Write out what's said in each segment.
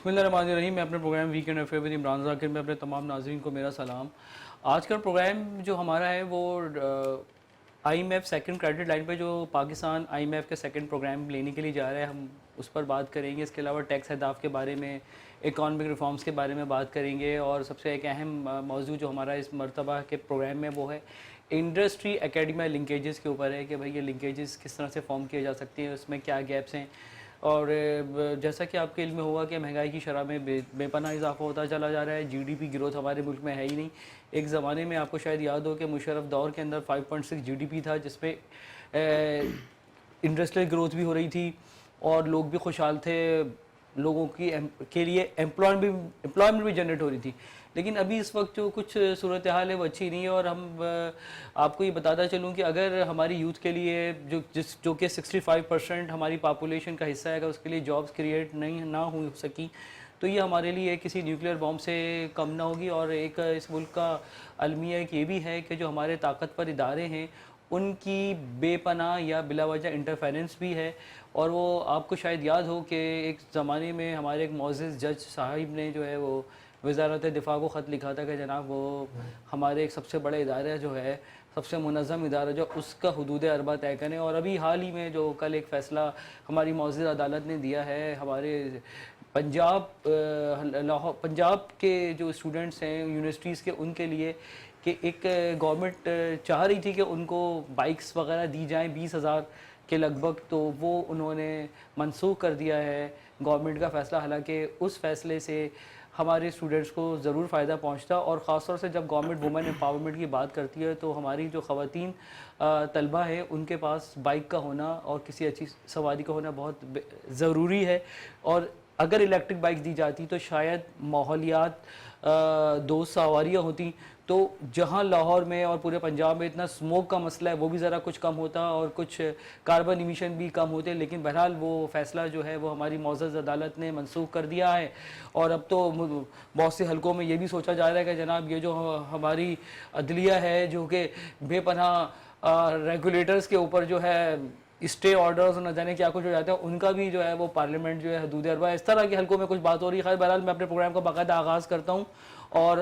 بسم اللہ الرحمن الرحیم. میں اپنے program weekend affair with Imran Zakir میں اپنے تمام ناظرین کو میرا سلام. آج کا پروگرام جو ہمارا ہے وہ I M F second credit line پہ جو پاکستان آئی ایم ایف کے سیکنڈ پروگرام لینے کے لیے جا رہا ہے, ہم اس پر بات کریں گے. اس کے علاوہ ٹیکس اہداف کے بارے میں, اکانومک ریفارمز کے بارے میں بات کریں گے, اور سب سے ایک اہم موضوع جو ہمارا اس مرتبہ کے پروگرام میں وہ ہے انڈسٹری اکیڈمیا لنکیجز کے اوپر ہے کہ بھائی یہ لنکیجز کس طرح سے فارم کیے جا سکتے ہیں, اس میں کیا گیپس ہیں. اور جیسا کہ آپ کے علم میں ہوا کہ مہنگائی کی شرح میں بے پناہ اضافہ ہوتا چلا جا رہا ہے. جی ڈی پی گروتھ ہمارے ملک میں ہے ہی نہیں. ایک زمانے میں آپ کو شاید یاد ہو کہ مشرف دور کے اندر 5.6 جی ڈی پی تھا, جس پہ انڈسٹریل گروتھ بھی ہو رہی تھی اور لوگ بھی خوشحال تھے, لوگوں کے لیے امپلائمنٹ بھی جنریٹ ہو رہی تھی. لیکن ابھی اس وقت جو کچھ صورتحال ہے وہ اچھی نہیں ہے. اور ہم آپ کو یہ بتاتا چلوں کہ اگر ہماری یوتھ کے لیے جو کہ 65% ہماری پاپولیشن کا حصہ ہے, اگر اس کے لیے جابس کریٹ نہ ہو سکی تو یہ ہمارے لیے کسی نیوکلیئر بام سے کم نہ ہوگی. اور ایک اس ملک کا المیہ ایک یہ بھی ہے کہ جو ہمارے طاقتور ادارے ہیں ان کی بے پناہ یا بلا وجہ انٹرفیرنس بھی ہے. اور وہ آپ کو شاید یاد ہو کہ ایک زمانے میں ہمارے ایک معزز جج صاحب نے جو ہے وہ وزارت دفاع کو خط لکھا تھا کہ جناب وہ ہمارے ایک سب سے بڑے ادارہ جو ہے, سب سے منظم ادارہ جو اس کا حدود اربہ طے کریں. اور ابھی حال ہی میں جو کل ایک فیصلہ ہماری معزز عدالت نے دیا ہے ہمارے پنجاب کے جو اسٹوڈنٹس ہیں یونیورسٹیز کے, ان کے لیے کہ ایک گورنمنٹ چاہ رہی تھی کہ ان کو بائکس وغیرہ دی جائیں 20,000 کے لگ بھگ, تو وہ انہوں نے منسوخ کر دیا ہے گورنمنٹ کا فیصلہ. حالانکہ اس فیصلے سے ہمارے اسٹوڈنٹس کو ضرور فائدہ پہنچتا, اور خاص طور سے جب گورنمنٹ وومن امپاورمنٹ کی بات کرتی ہے تو ہماری جو خواتین طلبہ ہیں ان کے پاس بائک کا ہونا اور کسی اچھی سواری کا ہونا بہت ضروری ہے. اور اگر الیکٹرک بائک دی جاتی تو شاید ماحولیات دوست سواریاں ہوتی, تو جہاں لاہور میں اور پورے پنجاب میں اتنا سموک کا مسئلہ ہے وہ بھی ذرا کچھ کم ہوتا اور کچھ کاربن ایمیشن بھی کم ہوتے. لیکن بہرحال وہ فیصلہ جو ہے وہ ہماری معزز عدالت نے منسوخ کر دیا ہے. اور اب تو بہت سے حلقوں میں یہ بھی سوچا جا رہا ہے کہ جناب یہ جو ہماری عدلیہ ہے جو کہ بے پناہ ریگولیٹرز کے اوپر جو ہے اسٹے آرڈرز نہ جانے کیا کچھ ہو جاتا ہے, ان کا بھی جو ہے وہ پارلیمنٹ جو ہے حدود اربہ, اس طرح کے حلقوں میں کچھ بات ہو رہی ہے. خیر بہرحال میں اپنے پروگرام کا باقاعدہ آغاز کرتا ہوں اور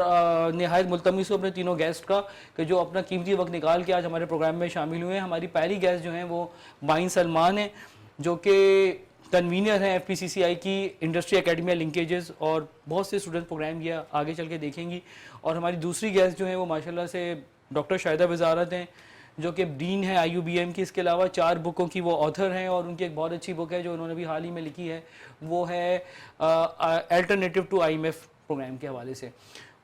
نہایت ملتمس ہوں اپنے تینوں گیسٹ کا کہ جو اپنا قیمتی وقت نکال کے آج ہمارے پروگرام میں شامل ہوئے ہیں. ہماری پہلی گیسٹ جو ہیں وہ معین سلمان ہیں جو کہ کنوینر ہیں ایف پی سی سی آئی کی انڈسٹری اکیڈمیا لنکیجز, اور بہت سے اسٹوڈنٹ پروگرام یہ آگے چل کے دیکھیں گی. اور ہماری دوسری گیسٹ جو ہیں وہ ماشاءاللہ سے ڈاکٹر شاہدہ وزارت ہیں جو کہ ڈین ہے آئی یو بی ایم کی. اس کے علاوہ 4 بکوں کی وہ آتھر ہیں, اور ان کی ایک بہت اچھی بک ہے جو انہوں نے بھی حال ہی میں لکھی ہے, وہ ہے alternative to I M F program کے حوالے سے.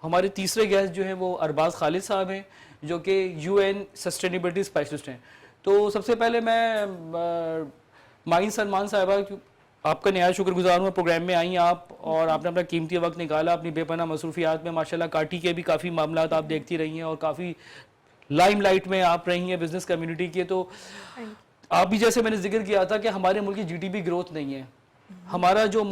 ہمارے تیسرے گیسٹ جو ہیں وہ ارباز خالد صاحب ہیں جو کہ یو این سسٹینیبلٹی اسپیشلسٹ ہیں. تو سب سے پہلے میں معین سلمان صاحبہ آپ کا نہایت شکر گزار ہوں, پروگرام میں آئیں آپ اور آپ نے اپنا قیمتی وقت نکالا اپنی بے پناہ مصروفیات میں. ماشاءاللہ کاٹی کے بھی کافی معاملات آپ دیکھتی رہی ہیں اور کافی لائم لائٹ میں آپ رہی ہیں بزنس کمیونٹی کے. تو آپ بھی جیسے میں نے ذکر کیا تھا کہ ہمارے ملک کی جی ڈی پی گروتھ نہیں ہے. ہمارا جو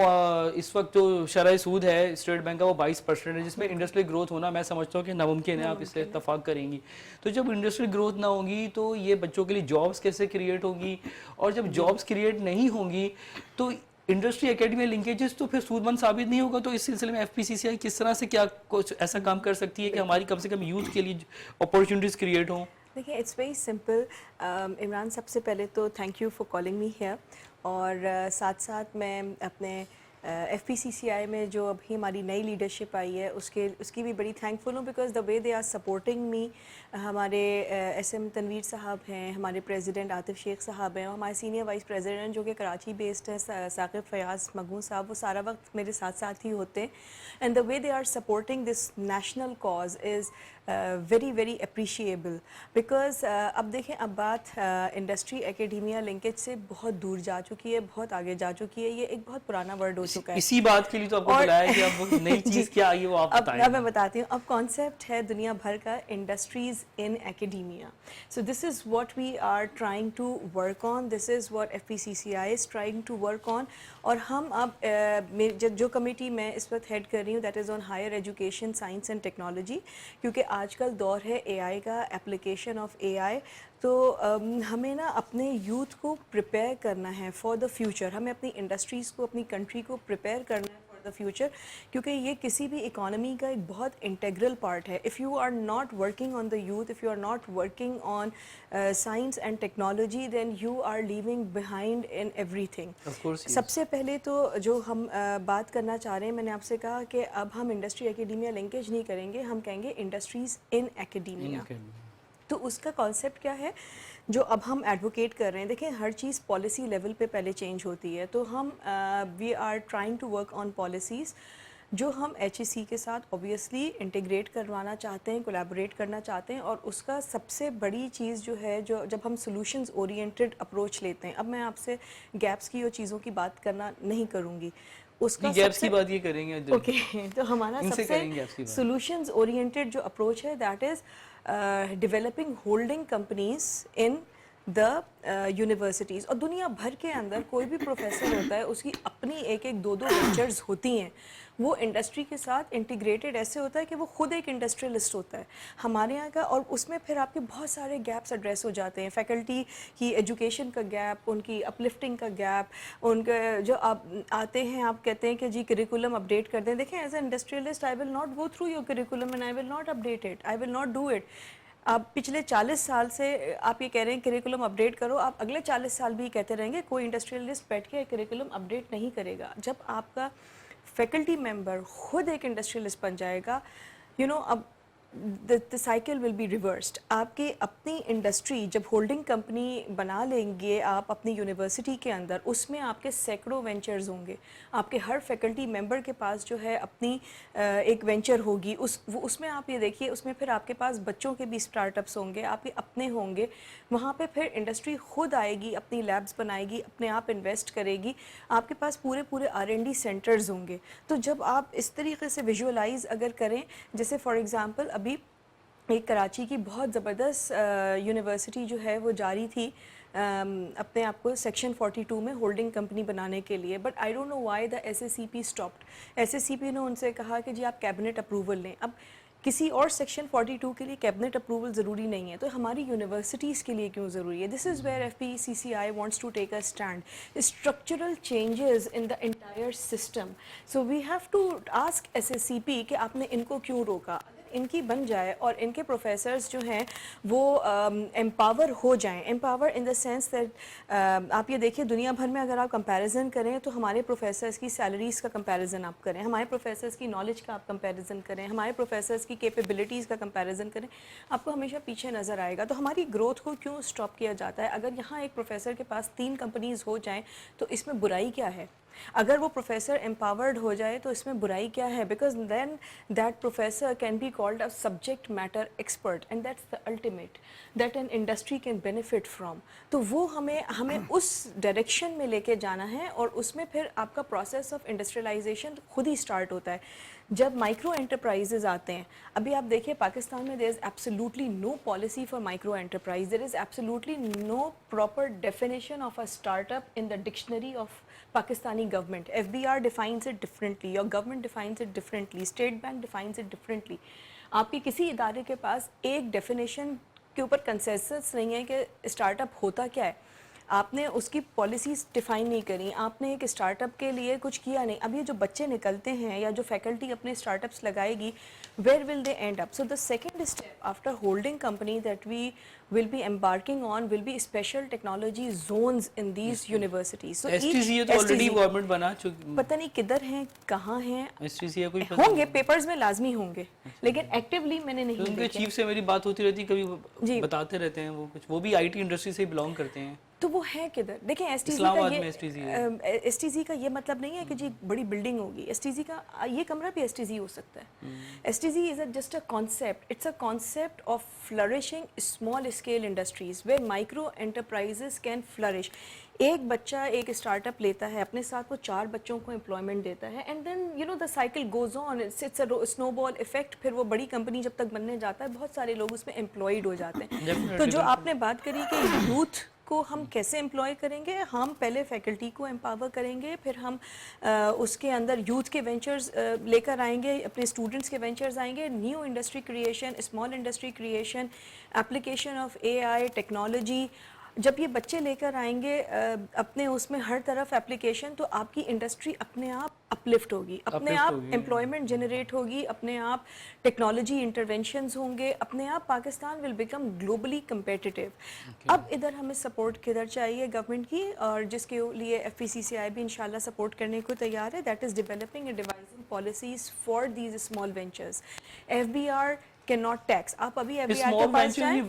اس وقت جو شرح سود ہے اسٹیٹ بینک کا وہ 22% ہے, جس میں انڈسٹریل گروتھ ہونا میں سمجھتا ہوں کہ ناممکن ہے. آپ اس سے اتفاق کریں گی. تو جب انڈسٹریل گروتھ نہ ہوگی تو یہ بچوں کے لیے جابس کیسے کریٹ ہوگی, اور جب جابس کریٹ نہیں ہوں گی تو انڈسٹری اکیڈمیا لنکیجز تو پھر سود مند ثابت نہیں ہوگا. تو اس سلسلے میں ایف پی سی سی آئی کس طرح سے کیا کچھ ایسا کام کر سکتی ہے کہ ہماری کم سے کم یوتھ کے لیے اپورچونیٹیز کریٹ ہوں؟ دیکھیں اٹس ویری سمپل. عمران سب سے پہلے تو thank you for calling me here, اور ساتھ ساتھ میں اپنے ایف پی سی سی آئی میں جو ابھی ہماری نئی لیڈرشپ آئی ہے اس کی بھی بڑی تھینکفل ہوں, because the way they are supporting me. ہمارے ایس ایم تنویر صاحب ہیں, ہمارے پریزیڈنٹ عاطف شیخ صاحب ہیں, اور ہمارے سینئر وائس پریزیڈنٹ جو کہ کراچی بیسڈ ہے ثاقب فیاض مگوں صاحب, وہ سارا وقت میرے ساتھ ساتھ ہی ہوتے ہیں. And the way they are supporting this national cause is very very appreciable. Because اب دیکھیں اب بات انڈسٹری اکیڈیمیا لنکیج سے بہت دور جا چکی ہے, بہت آگے جا چکی ہے. یہ ایک بہت پرانا ورڈ ہو چکا ہے. اسی بات کے لیے تو آپ کو بلایا کہ اب نئی چیز کیا آئی ہے وہ آپ بتائیں. اب میں بتاتی ہوں. اب کانسیپٹ ہے دنیا بھر کا industries and academia. So this is what we are trying to work on, this is what F P C C I is trying to work on. اور ہم اب جو کمیٹی میں اس وقت ہیڈ کر رہی ہوں that is on higher education science and technology, کیونکہ آج کل دور ہے اے آئی کا, اپلیکیشن آف اے آئی. تو ہمیں نا اپنے یوتھ کو پریپیئر کرنا ہے فار دا فیوچر. ہمیں اپنی انڈسٹریز کو, اپنی کنٹری کو پریپیئر کرنا ہے فار دا فیوچر, کیونکہ یہ کسی بھی اکانومی کا ایک بہت انٹیگرل پارٹ ہے. If you are not working on the youth, if you are not working on science and technology, then you are leaving behind in everything. سب سے پہلے تو جو ہم بات کرنا چاہ رہے ہیں, میں نے آپ سے کہا کہ اب ہم انڈسٹری اکیڈیمیا لنکیج نہیں کریں گے, ہم کہیں گے انڈسٹریز ان اکیڈیمیا. تو اس کا کانسیپٹ کیا ہے جو اب ہم ایڈوکیٹ کر رہے ہیں؟ دیکھیں ہر چیز پالیسی لیول پہ پہلے چینج ہوتی ہے, تو ہم we are trying to work on policies جو ہم ایچ ای سی کے ساتھ اوبیسلی انٹیگریٹ کروانا چاہتے ہیں, کولیبوریٹ کرنا چاہتے ہیں. اور اس کا سب سے بڑی چیز جو ہے, جو جب ہم سولوشنز اورینٹڈ اپروچ لیتے ہیں, اب میں آپ سے گیپس کی اور چیزوں کی بات کرنا نہیں کروں گی, اس کا گیپس کی بات یہ کریں گے. اوکے, تو ہمارا سب سے سولوشنز اورینٹڈ جو اپروچ ہے, that is developing holding companies in the universities. اور دنیا بھر کے اندر کوئی بھی پروفیسر ہوتا ہے, اس کی اپنی ایک ایک دو وینچرز ہوتی ہیں. وہ انڈسٹری کے ساتھ انٹیگریٹڈ ایسے ہوتا ہے کہ وہ خود ایک انڈسٹریلسٹ ہوتا ہے ہمارے یہاں کا. اور اس میں پھر آپ کے بہت سارے گیپس ایڈریس ہو جاتے ہیں, فیکلٹی کی ایجوکیشن کا گیپ, ان کی اپلفٹنگ کا گیپ, ان کے جو آپ آتے ہیں آپ کہتے ہیں کہ جی کریکولم اپڈیٹ کر دیں. دیکھیں as a industrialist I will not go through your curriculum and I will not update it, I will not do it. آپ پچھلے 40 سال سے آپ یہ کہہ رہے ہیں کریکولم اپڈیٹ کرو, آپ اگلے 40 سال بھی کہتے رہیں گے. کوئی انڈسٹریلسٹ بیٹھ کے کریکولم اپڈیٹ نہیں کرے گا. جب آپ کا فیکلٹی ممبر خود ایک انڈسٹریلسٹ بن جائے گا, یو نو, اب the cycle will be reversed. آپ کی اپنی انڈسٹری جب ہولڈنگ کمپنی بنا لیں گے آپ اپنی یونیورسٹی کے اندر, اس میں آپ کے سینکڑوں وینچرز ہوں گے. آپ کے ہر فیکلٹی ممبر کے پاس جو ہے اپنی ایک وینچر ہوگی. اس میں آپ یہ دیکھیے, اس میں پھر آپ کے پاس بچوں کے بھی اسٹارٹ اپس ہوں گے, آپ کے اپنے ہوں گے. وہاں پہ پھر انڈسٹری خود آئے گی, اپنی لیبس بنائے گی, اپنے آپ انویسٹ کرے گی. آپ کے پاس پورے R&D سینٹرز ہوں گے. تو جب آپ اس طریقے سے ویژولائز اگر کریں, جیسے فار ایگزامپل ابھی ایک کراچی کی بہت زبردست یونیورسٹی جو ہے وہ جاری تھی اپنے آپ کو سیکشن 42 میں ہولڈنگ کمپنی بنانے کے لیے, but I don't know why the S S C P stopped. S S C P نے ان سے کہا کہ جی آپ کیبنٹ اپروول لیں. اب کسی اور سیکشن 42 کے لیے کیبنٹ اپروول ضروری نہیں ہے, تو ہماری یونیورسٹیز کے لیے کیوں ضروری ہے؟ This is where F P C C I wants to take a stand, structural changes in the entire system. So we have to ask S S C P کہ آپ نے ان کو کیوں روکا. ان کی بن جائے اور ان کے پروفیسرز جو ہیں وہ امپاور ہو جائیں, empower in the sense that آپ یہ دیکھیے دنیا بھر میں اگر آپ کمپیریزن کریں تو ہمارے پروفیسرز کی سیلریز کا کمپیریزن آپ کریں, ہمارے پروفیسرز کی نالج کا آپ کمپیریزن کریں, ہمارے پروفیسرز کی کیپیبلٹیز کا کمپیریزن کریں, آپ کو ہمیشہ پیچھے نظر آئے گا. تو ہماری گروتھ کو کیوں اسٹاپ کیا جاتا ہے؟ اگر یہاں ایک پروفیسر کے پاس 3 کمپنیز ہو جائیں تو اس میں برائی کیا ہے؟ اگر وہ پروفیسر امپاورڈ ہو جائے تو اس میں برائی کیا ہے؟ Because then that professor can be called a subject matter expert and that's the ultimate that an industry can benefit from. تو وہ ہمیں اس ڈائریکشن میں لے کے جانا ہے, اور اس میں پھر آپ کا پروسیس آف انڈسٹریلائزیشن خود ہی اسٹارٹ ہوتا ہے. جب مائکرو انٹرپرائزز آتے ہیں, ابھی آپ دیکھیے پاکستان میں there is absolutely no policy for micro enterprise, there is absolutely no proper definition of a startup in the dictionary of Pakistani government. FBR defines it differently, your government defines it differently, State Bank defines it differently. آپ کی کسی ادارے کے پاس ایک definition کے اوپر consensus نہیں ہے کہ اسٹارٹ اپ ہوتا کیا ہے. آپ نے اس کی پالیسیز ڈیفائن نہیں کری, آپ نے ایک اسٹارٹ اپ کے لیے کچھ کیا نہیں. اب یہ جو بچے نکلتے ہیں یا جو فیکلٹی اپنے اسٹارٹ اپس لگائے گی, where will they end up? So the second step after holding company that we will be embarking on will be special technology zones in these universities. So STCA تو already government بنا چکی, پتہ نہیں کدھر ہیں, کہاں ہیں, STCA کوئی ہوں گے پیپرز میں لازمی ہوں گے, لیکن ایکٹیولی میں نے نہیں ان کے دیکھے. چیف سے میری بات ہوتی رہتی, کبھی بتاتے رہتے ہیں وہ کچھ, وہ بھی آئی ٹی انڈسٹری سے بلانگ کرتے ہیں. تو وہ ہے کدھر؟ دیکھیں ایس ٹی زی کا یہ مطلب نہیں ہے کہ جی بڑی بلڈنگ ہوگی. ایس ٹی زی کا یہ کمرہ بھی ایس ٹی زی ہو سکتا ہے. S T Z is just a concept, it's a concept of flourishing small scale industries where micro enterprises can flourish. ایک بچہ ایک اسٹارٹ اپ لیتا ہے, اپنے ساتھ وہ 4 بچوں کو امپلائمنٹ دیتا ہے, and then you know the cycle goes on, it's a snowball effect. پھر وہ بڑی کمپنی جب تک بننے جاتا ہے, بہت سارے لوگ اس میں امپلائڈ ہو جاتے ہیں. تو جو آپ نے بات کری کہ یوتھ کو ہم کیسے امپلائی کریں گے, ہم پہلے فیکلٹی کو امپاور کریں گے, پھر ہم اس کے اندر یوتھ کے وینچرز لے کر آئیں گے, اپنے اسٹوڈنٹس کے وینچرز آئیں گے, new industry creation, small industry creation, application of a I technology. جب یہ بچے لے کر آئیں گے اپنے اس میں ہر طرف اپلیکیشن, تو آپ کی انڈسٹری اپنے آپ اپلفٹ ہوگی, اپنے آپ امپلائمنٹ جنریٹ ہوگی, اپنے آپ ٹیکنالوجی انٹرونشنز ہوں گے, اپنے آپ Pakistan will become globally competitive. اب ادھر ہمیں سپورٹ کدھر چاہیے گورنمنٹ کی, اور جس کے لیے ایف پی سی سی آئی بھی انشاءاللہ سپورٹ کرنے کو تیار ہے. That is developing and devising policies for these small ventures. F B R can not tax. آپ ابھی ایف بی آر کے پاس جائیں,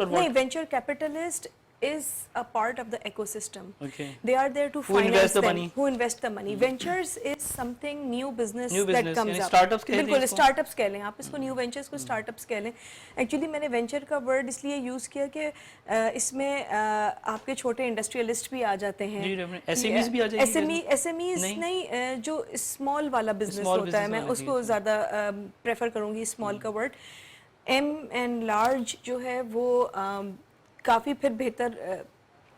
نہیں, venture capitalist is a part of the ecosystem. Okay. They are there to Who finance invest the them. money. Who invest the money. Ventures is something new business that business, comes یعنی up. startups کہتے ہیں بالکل اس کو. startups کہہ لیں آپ اس کو, new ventures کو startups کہہ لیں. ایکچولی میں نے وینچر کا ورڈ اس لیے یوز کیا کہ اس میں آپ کے چھوٹے انڈسٹریلسٹ بھی آ جاتے ہیں, ایس ایم ایز بھی آ جائیں گے. ایس ایم ایز نہیں, جو اسمال والا بزنس ہوتا ہے, میں اس کو زیادہ پریفر کروں گی اسمال کا ورڈ. ایم اینڈ لارج جو ہے وہ کافی پھر بہتر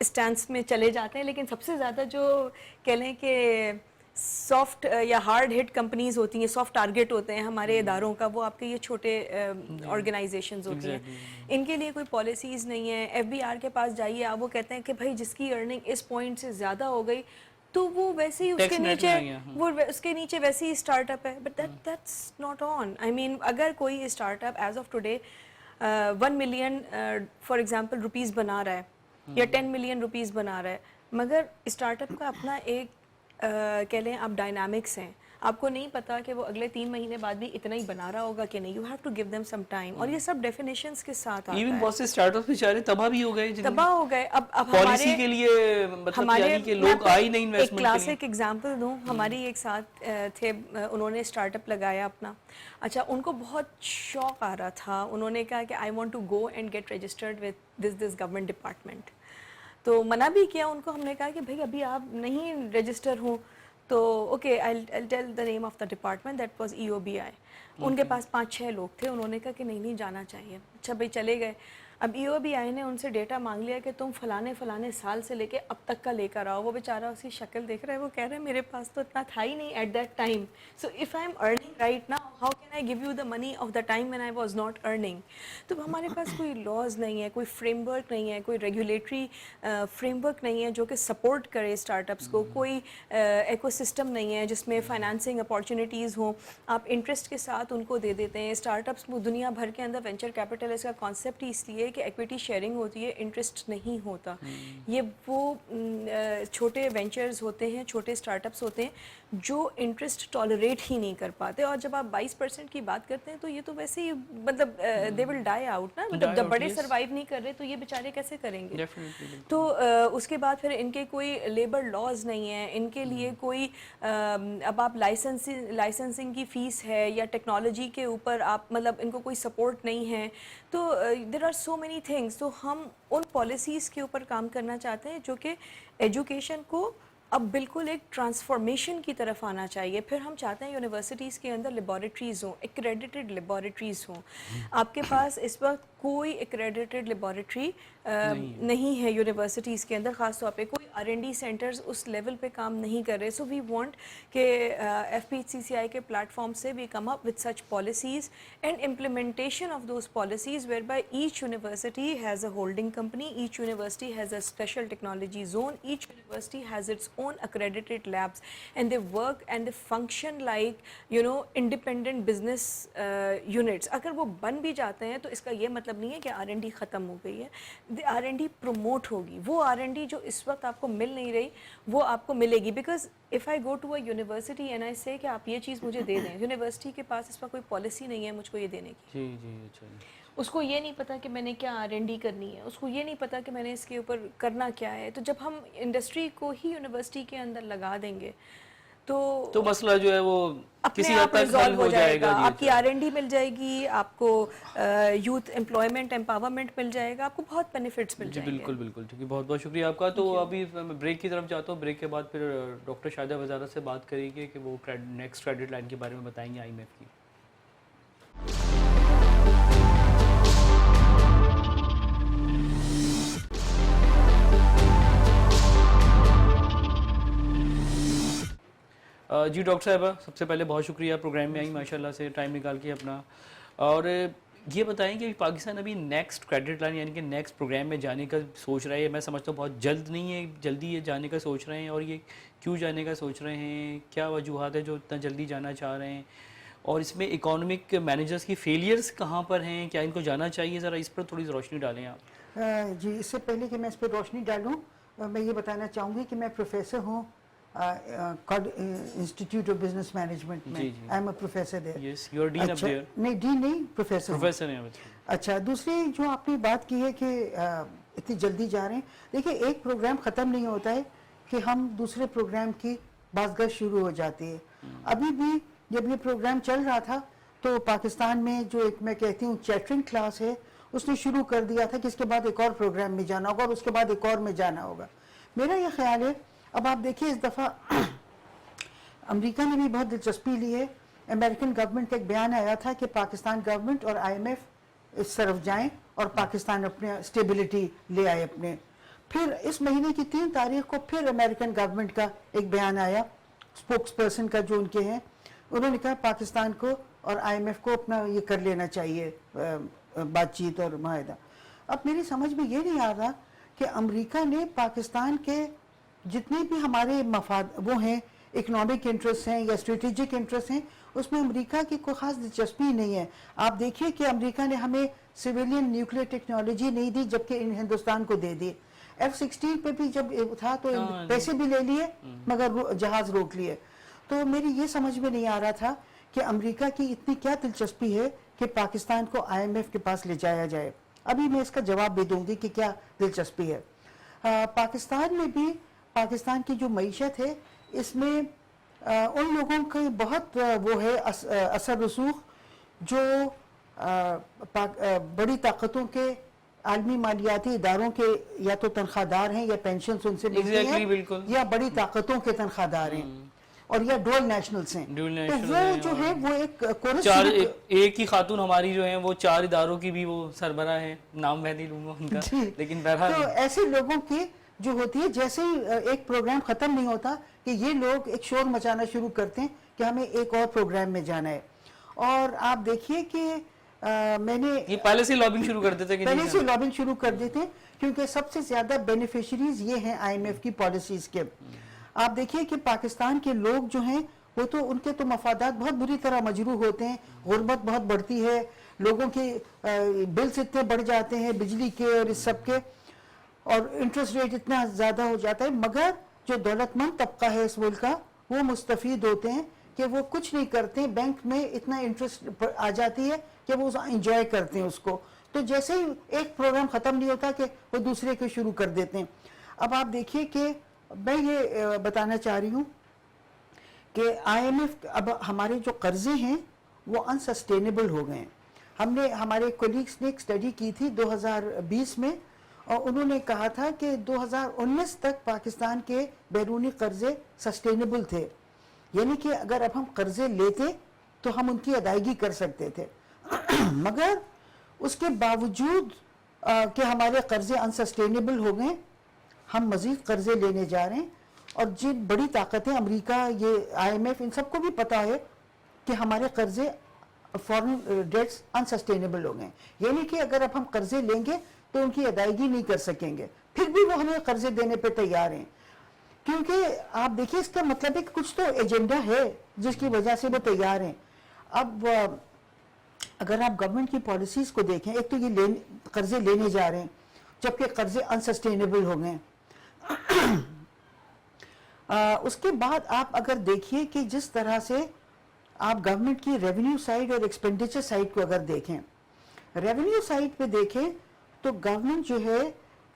اسٹینس میں چلے جاتے ہیں, لیکن سب سے زیادہ جو کہہ لیں کہ سافٹ یا ہارڈ ہٹ کمپنیز ہوتی ہیں, سافٹ ٹارگٹ ہوتے ہیں ہمارے اداروں کا, وہ آپ کے یہ چھوٹے آرگنائزیشنز ہوتی ہیں. ان کے لیے کوئی پالیسیز نہیں ہے. ایف بی آر کے پاس جائیے آپ, وہ کہتے ہیں کہ بھائی جس کی ارننگ اس پوائنٹ سے زیادہ ہو گئی تو وہ ویسے ہی اس کے نیچے ویسے ہی اسٹارٹ اپ ہے. But that's not on. I mean اگر کوئی startup as of today 1 million for example rupees بنا رہا ہے یا 10 ملین روپیز بنا رہا ہے, مگر اسٹارٹ اپ کا اپنا ایک کہہ لیں آپ ڈائنامکس ہیں, آپ کو نہیں پتا کہ وہ اگلے 3 مہینے بعد بھی اتنا ہی بنا رہا ہوگا کہ نہیں. You have to give them some time. اور یہ سب ڈیفینیشنز کے ساتھ آتا ہے. ایون بہت سے اسٹارٹ اپس بیچارے تباہ بھی ہو گئے, تباہ ہو گئے. اب پالیسی کے لیے مطلب یعنی کہ لوگ آئی نہیں انویسٹمنٹ کے لیے. ایک کلاسک ایگزامپل دوں, ہماری ایک ساتھ تھے, انہوں نے اسٹارٹ اپ لگایا اپنا. اچھا, ان کو بہت شوق آ رہا تھا, انہوں نے کہا کہ I want to go and get registered with this government department. تو منع بھی کیا ان کو, ہم نے کہا کہ بھائی ابھی آپ نہیں رجسٹر ہوں تو okay I tell the name of the department, that was EOBI. ان کے پاس 5-6 لوگ تھے, انہوں نے کہا کہ نہیں جانا چاہیے. اچھا بھائی چلے گئے. اب EOBI نے ان سے ڈیٹا مانگ لیا کہ تم فلانے سال سے لے کے اب تک کا لے کر آؤ. وہ بیچارہ اس کی شکل دیکھ رہا ہے, وہ کہہ رہے ہیں میرے پاس تو اتنا تھا ہی نہیں at that time. So if I am earning right now, how can I give you the money of the time when I was not earning. تو ہمارے پاس کوئی لاز نہیں ہے, کوئی فریم ورک نہیں ہے, کوئی ریگولیٹری فریم ورک نہیں ہے جو کہ سپورٹ کرے اسٹارٹ اپس کو, کوئی ایکو سسٹم نہیں ہے جس میں فائنانسنگ اپارچونیٹیز ہوں. آپ انٹرسٹ کے ساتھ ان کو دے دیتے ہیں. اسٹارٹ اپس دنیا بھر کے اندر وینچر کیپٹل اس کا کانسیپٹ ہی اس لیے کہ ایکویٹی شیئرنگ ہوتی ہے, انٹرسٹ نہیں ہوتا. یہ وہ چھوٹے وینچرز ہوتے ہیں, چھوٹے اسٹارٹ اپس ہوتے ہیں جو انٹرسٹ ٹالریٹ ہی نہیں کر پاتے. اور جب آپ 22% کی بات کرتے ہیں تو یہ تو ویسے ہی مطلب دے ول ڈائی آؤٹ نا, مطلب جب بڑے سروائیو نہیں کر رہے تو یہ بیچارے کیسے کریں گے. تو اس کے بعد پھر ان کے کوئی لیبر لاز نہیں ہے, ان کے لیے کوئی اب آپ لائسنسنگ کی فیس ہے یا ٹیکنالوجی کے اوپر آپ مطلب ان کو کوئی سپورٹ نہیں ہے. تو there are so many things. تو ہم ان پالیسیز کے اوپر کام کرنا چاہتے ہیں جو کہ ایجوکیشن کو اب بالکل ایک ٹرانسفارمیشن کی طرف آنا چاہیے. پھر ہم چاہتے ہیں یونیورسٹیز کے اندر لیبارٹریز ہوں, ایکریڈیٹڈ لیبارٹریز ہوں. آپ کے پاس اس وقت کوئی ایکریڈیٹڈ لیبارٹری نہیں ہے یونیورسٹیز کے اندر, خاص طور پہ کوئی R&D سینٹرز اس لیول پہ کام نہیں کر رہے. سو وی وانٹ کہ FPCCI کے پلیٹ فارم سے we come up with such policies and implementation of those policies whereby H university has a holding company, H university has a special technology zone, H university has its own accredited labs and they work and they function like independent business units. اگر وہ بن بھی جاتے ہیں تو اس کا یہ مطلب نہیں ہے کہ R&D ختم ہو گئی ہے. R&D پروموٹ ہوگی. وہ R&D جو اس وقت آپ کو مل نہیں رہی وہ آپ کو ملے گی. Because if I go to a university and I say کہ آپ یہ چیز مجھے دے دیں, یونیورسٹی کے پاس اس وقت کوئی پالیسی نہیں ہے مجھ کو یہ دینے کی. اچھا. اس کو یہ نہیں پتا کہ میں نے کیا R&D کرنی ہے, اس کو یہ نہیں پتا کہ میں نے اس کے اوپر کرنا کیا ہے. تو جب ہم انڈسٹری کو ہی یونیورسٹی کے اندر لگا دیں گے تو مسئلہ جو ہے وہ اپنے آپ ریزالو ہو جائے گا. آپ کی R&D مل جائے گی, آپ کو یوتھ امپلائمنٹ امپاورمنٹ مل جائے گا, آپ کو بہت بینیفٹس مل جائیں گے. بالکل ٹھیک ہے, بہت بہت شکریہ آپ کا. تو ابھی میں بریک کی طرف جاتا ہوں. بریک کے بعد پھر ڈاکٹر شاہدہ وزارت سے بات کریں گے کہ وہ نیکسٹ کریڈٹ لائن کے بارے میں بتائیں گے IMF کی. جی ڈاکٹر صاحبہ, سب سے پہلے بہت شکریہ, پروگرام میں آئی ماشاء اللہ سے ٹائم نکال کے اپنا. اور یہ بتائیں کہ پاکستان ابھی نیکسٹ کریڈٹ لائن یعنی کہ نیکسٹ پروگرام میں جانے کا سوچ رہا ہے، میں سمجھتا ہوں بہت جلد نہیں ہے، جلدی یہ جانے کا سوچ رہے ہیں، اور یہ کیوں جانے کا سوچ رہے ہیں، کیا وجوہات ہے جو اتنا جلدی جانا چاہ رہے ہیں، اور اس میں اکانومک مینیجرز کی فیلئرز کہاں پر ہیں، کیا ان کو جانا چاہیے؟ ذرا اس پر تھوڑی روشنی ڈالیں آپ۔ جی، اس سے پہلے کہ میں اس پہ روشنی ڈالوں، میں یہ بتانا چاہوں گی کہ میں پروفیسر ہوں انسٹیٹیوٹ آف بزنس مینجمنٹ میں، I am a professor there. Yes, you are dean up there. نہیں، ڈین نہیں، پروفیسر ہیں۔ اچھا، دوسری جو آپ نے بات کی ہے کہ اتنی جلدی جا رہے ہیں، دیکھیں ایک پروگرام ختم نہیں ہوتا ہے کہ ہم دوسرے پروگرام کی بازگشت شروع ہو جاتی ہے۔ ابھی بھی جب یہ پروگرام چل رہا تھا تو پاکستان میں جو ایک میں کہتی ہوں چیٹرنگ کلاس ہے، اس نے شروع کر دیا تھا کہ اس کے بعد ایک اور پروگرام میں جانا ہوگا اور اس کے بعد ایک اور میں جانا ہوگا۔ میرا یہ خیال ہے، اب آپ دیکھیں اس دفعہ امریکہ نے بھی بہت دلچسپی لی ہے۔ امریکن گورنمنٹ کا ایک بیان آیا تھا کہ پاکستان گورنمنٹ اور آئی ایم ایف اس طرف جائیں اور پاکستان اپنے اسٹیبلٹی لے آئے اپنے۔ پھر اس مہینے کی 3 تاریخ کو پھر امریکن گورنمنٹ کا ایک بیان آیا، اسپوکس پرسن کا جو ان کے ہیں، انہوں نے کہا پاکستان کو اور آئی ایم ایف کو اپنا یہ کر لینا چاہیے بات چیت اور معاہدہ۔ اب میری سمجھ میں یہ نہیں آ رہا کہ امریکہ نے پاکستان کے جتنے بھی ہمارے مفاد وہ ہیں، اکنامک انٹرسٹ ہیں یا اسٹریٹجک انٹرسٹ ہیں، اس میں امریکہ کی کوئی خاص دلچسپی نہیں ہے۔ آپ دیکھیے کہ امریکہ نے ہمیں سویلین نیوکلیئر ٹیکنالوجی نہیں دی جبکہ ہندوستان کو دے دی۔ F-16 پہ بھی جب تھا تو پیسے بھی لے لیے مگر جہاز روک لیے۔ تو میری یہ سمجھ میں نہیں آ رہا تھا کہ امریکہ کی اتنی کیا دلچسپی ہے کہ پاکستان کو آئی ایم ایف کے پاس لے جایا جائے۔ ابھی میں اس کا جواب بھی دوں گی کہ کیا دلچسپی ہے۔ پاکستان میں بھی پاکستان کی جو معیشت ہے اس میں ان لوگوں کے بہت وہ ہے اثر رسوخ جو بڑی طاقتوں کے عالمی مالیاتی اداروں کے یا تو تنخواہ دار ہیں یا پینشنز ان سے ملتی ہیں یا بڑی طاقتوں کے تنخواہ دار ہیں اور یا ڈول نیشنلز ہیں۔ تو وہ جو ہے وہ ایک ہی خاتون ہماری جو ہیں وہ 4 اداروں کی بھی وہ سربراہ ہیں، نام میں نہیں لوں گا ان کا، لیکن بہرحال تو ایسے لوگوں کی جو ہوتی ہے، جیسے ہی ایک پروگرام ختم نہیں ہوتا کہ یہ لوگ ایک شور مچانا شروع کرتے ہیں کہ ہمیں ایک اور پروگرام میں جانا ہے۔ اور آپ دیکھیے کہ میں نے یہ پہلے سے لابنگ شروع کر دیتے، پہلے سے لابنگ شروع کر دیتے ہیں کیونکہ سب سے زیادہ بینیفیشریز یہ ہیں آئی ایم ایف کی پالیسیز کے۔ آپ دیکھیے کہ پاکستان کے لوگ جو ہیں وہ تو ان کے تو مفادات بہت بری طرح مجروح ہوتے ہیں، غربت بہت بڑھتی ہے، لوگوں کے بلز اتنے بڑھ جاتے ہیں بجلی کے اور اس سب کے، اور انٹرسٹ ریٹ اتنا زیادہ ہو جاتا ہے، مگر جو دولت مند طبقہ ہے اس ملک کا وہ مستفید ہوتے ہیں کہ وہ کچھ نہیں کرتے، بینک میں اتنا انٹرسٹ آ جاتی ہے کہ وہ انجوائے کرتے ہیں اس کو۔ تو جیسے ہی ایک پروگرام ختم نہیں ہوتا کہ وہ دوسرے کو شروع کر دیتے ہیں۔ اب آپ دیکھیے کہ میں یہ بتانا چاہ رہی ہوں کہ آئی ایم ایف اب ہمارے جو قرضے ہیں وہ انسسٹینیبل ہو گئے ہیں۔ ہم نے ہمارے کولیگز نے ایک اسٹڈی کی تھی 2020 میں، اور انہوں نے کہا تھا کہ 2019 تک پاکستان کے بیرونی قرضے سسٹینیبل تھے، یعنی کہ اگر اب ہم قرضے لیتے تو ہم ان کی ادائیگی کر سکتے تھے، مگر اس کے باوجود کہ ہمارے قرضے انسسٹینیبل ہو گئے، ہم مزید قرضے لینے جا رہے ہیں۔ اور جن بڑی طاقتیں امریکہ، یہ آئی ایم ایف، ان سب کو بھی پتا ہے کہ ہمارے قرضے فورن ڈیٹس انسسٹینیبل ہو گئے، یعنی کہ اگر اب ہم قرضے لیں گے تو ان کی ادائیگی نہیں کر سکیں گے، پھر بھی وہ ہمیں قرضے دینے پہ تیار ہیں۔ کیونکہ آپ دیکھیں اس کا مطلب ہے کہ کچھ تو ایجنڈا ہے جس کی وجہ سے وہ تیار ہیں۔ اب اگر آپ گورنمنٹ کی پالیسیز کو دیکھیں، ایک تو یہ قرضے لینے جا رہے ہیں جبکہ قرضے انسسٹینیبل ہو گئے۔ اس کے بعد آپ اگر دیکھیے کہ جس طرح سے آپ گورنمنٹ کی ریونیو سائیڈ اور ایکسپینڈیچر سائیڈ کو اگر دیکھیں، ریونیو سائیڈ پہ دیکھیں تو گورنمنٹ جو ہے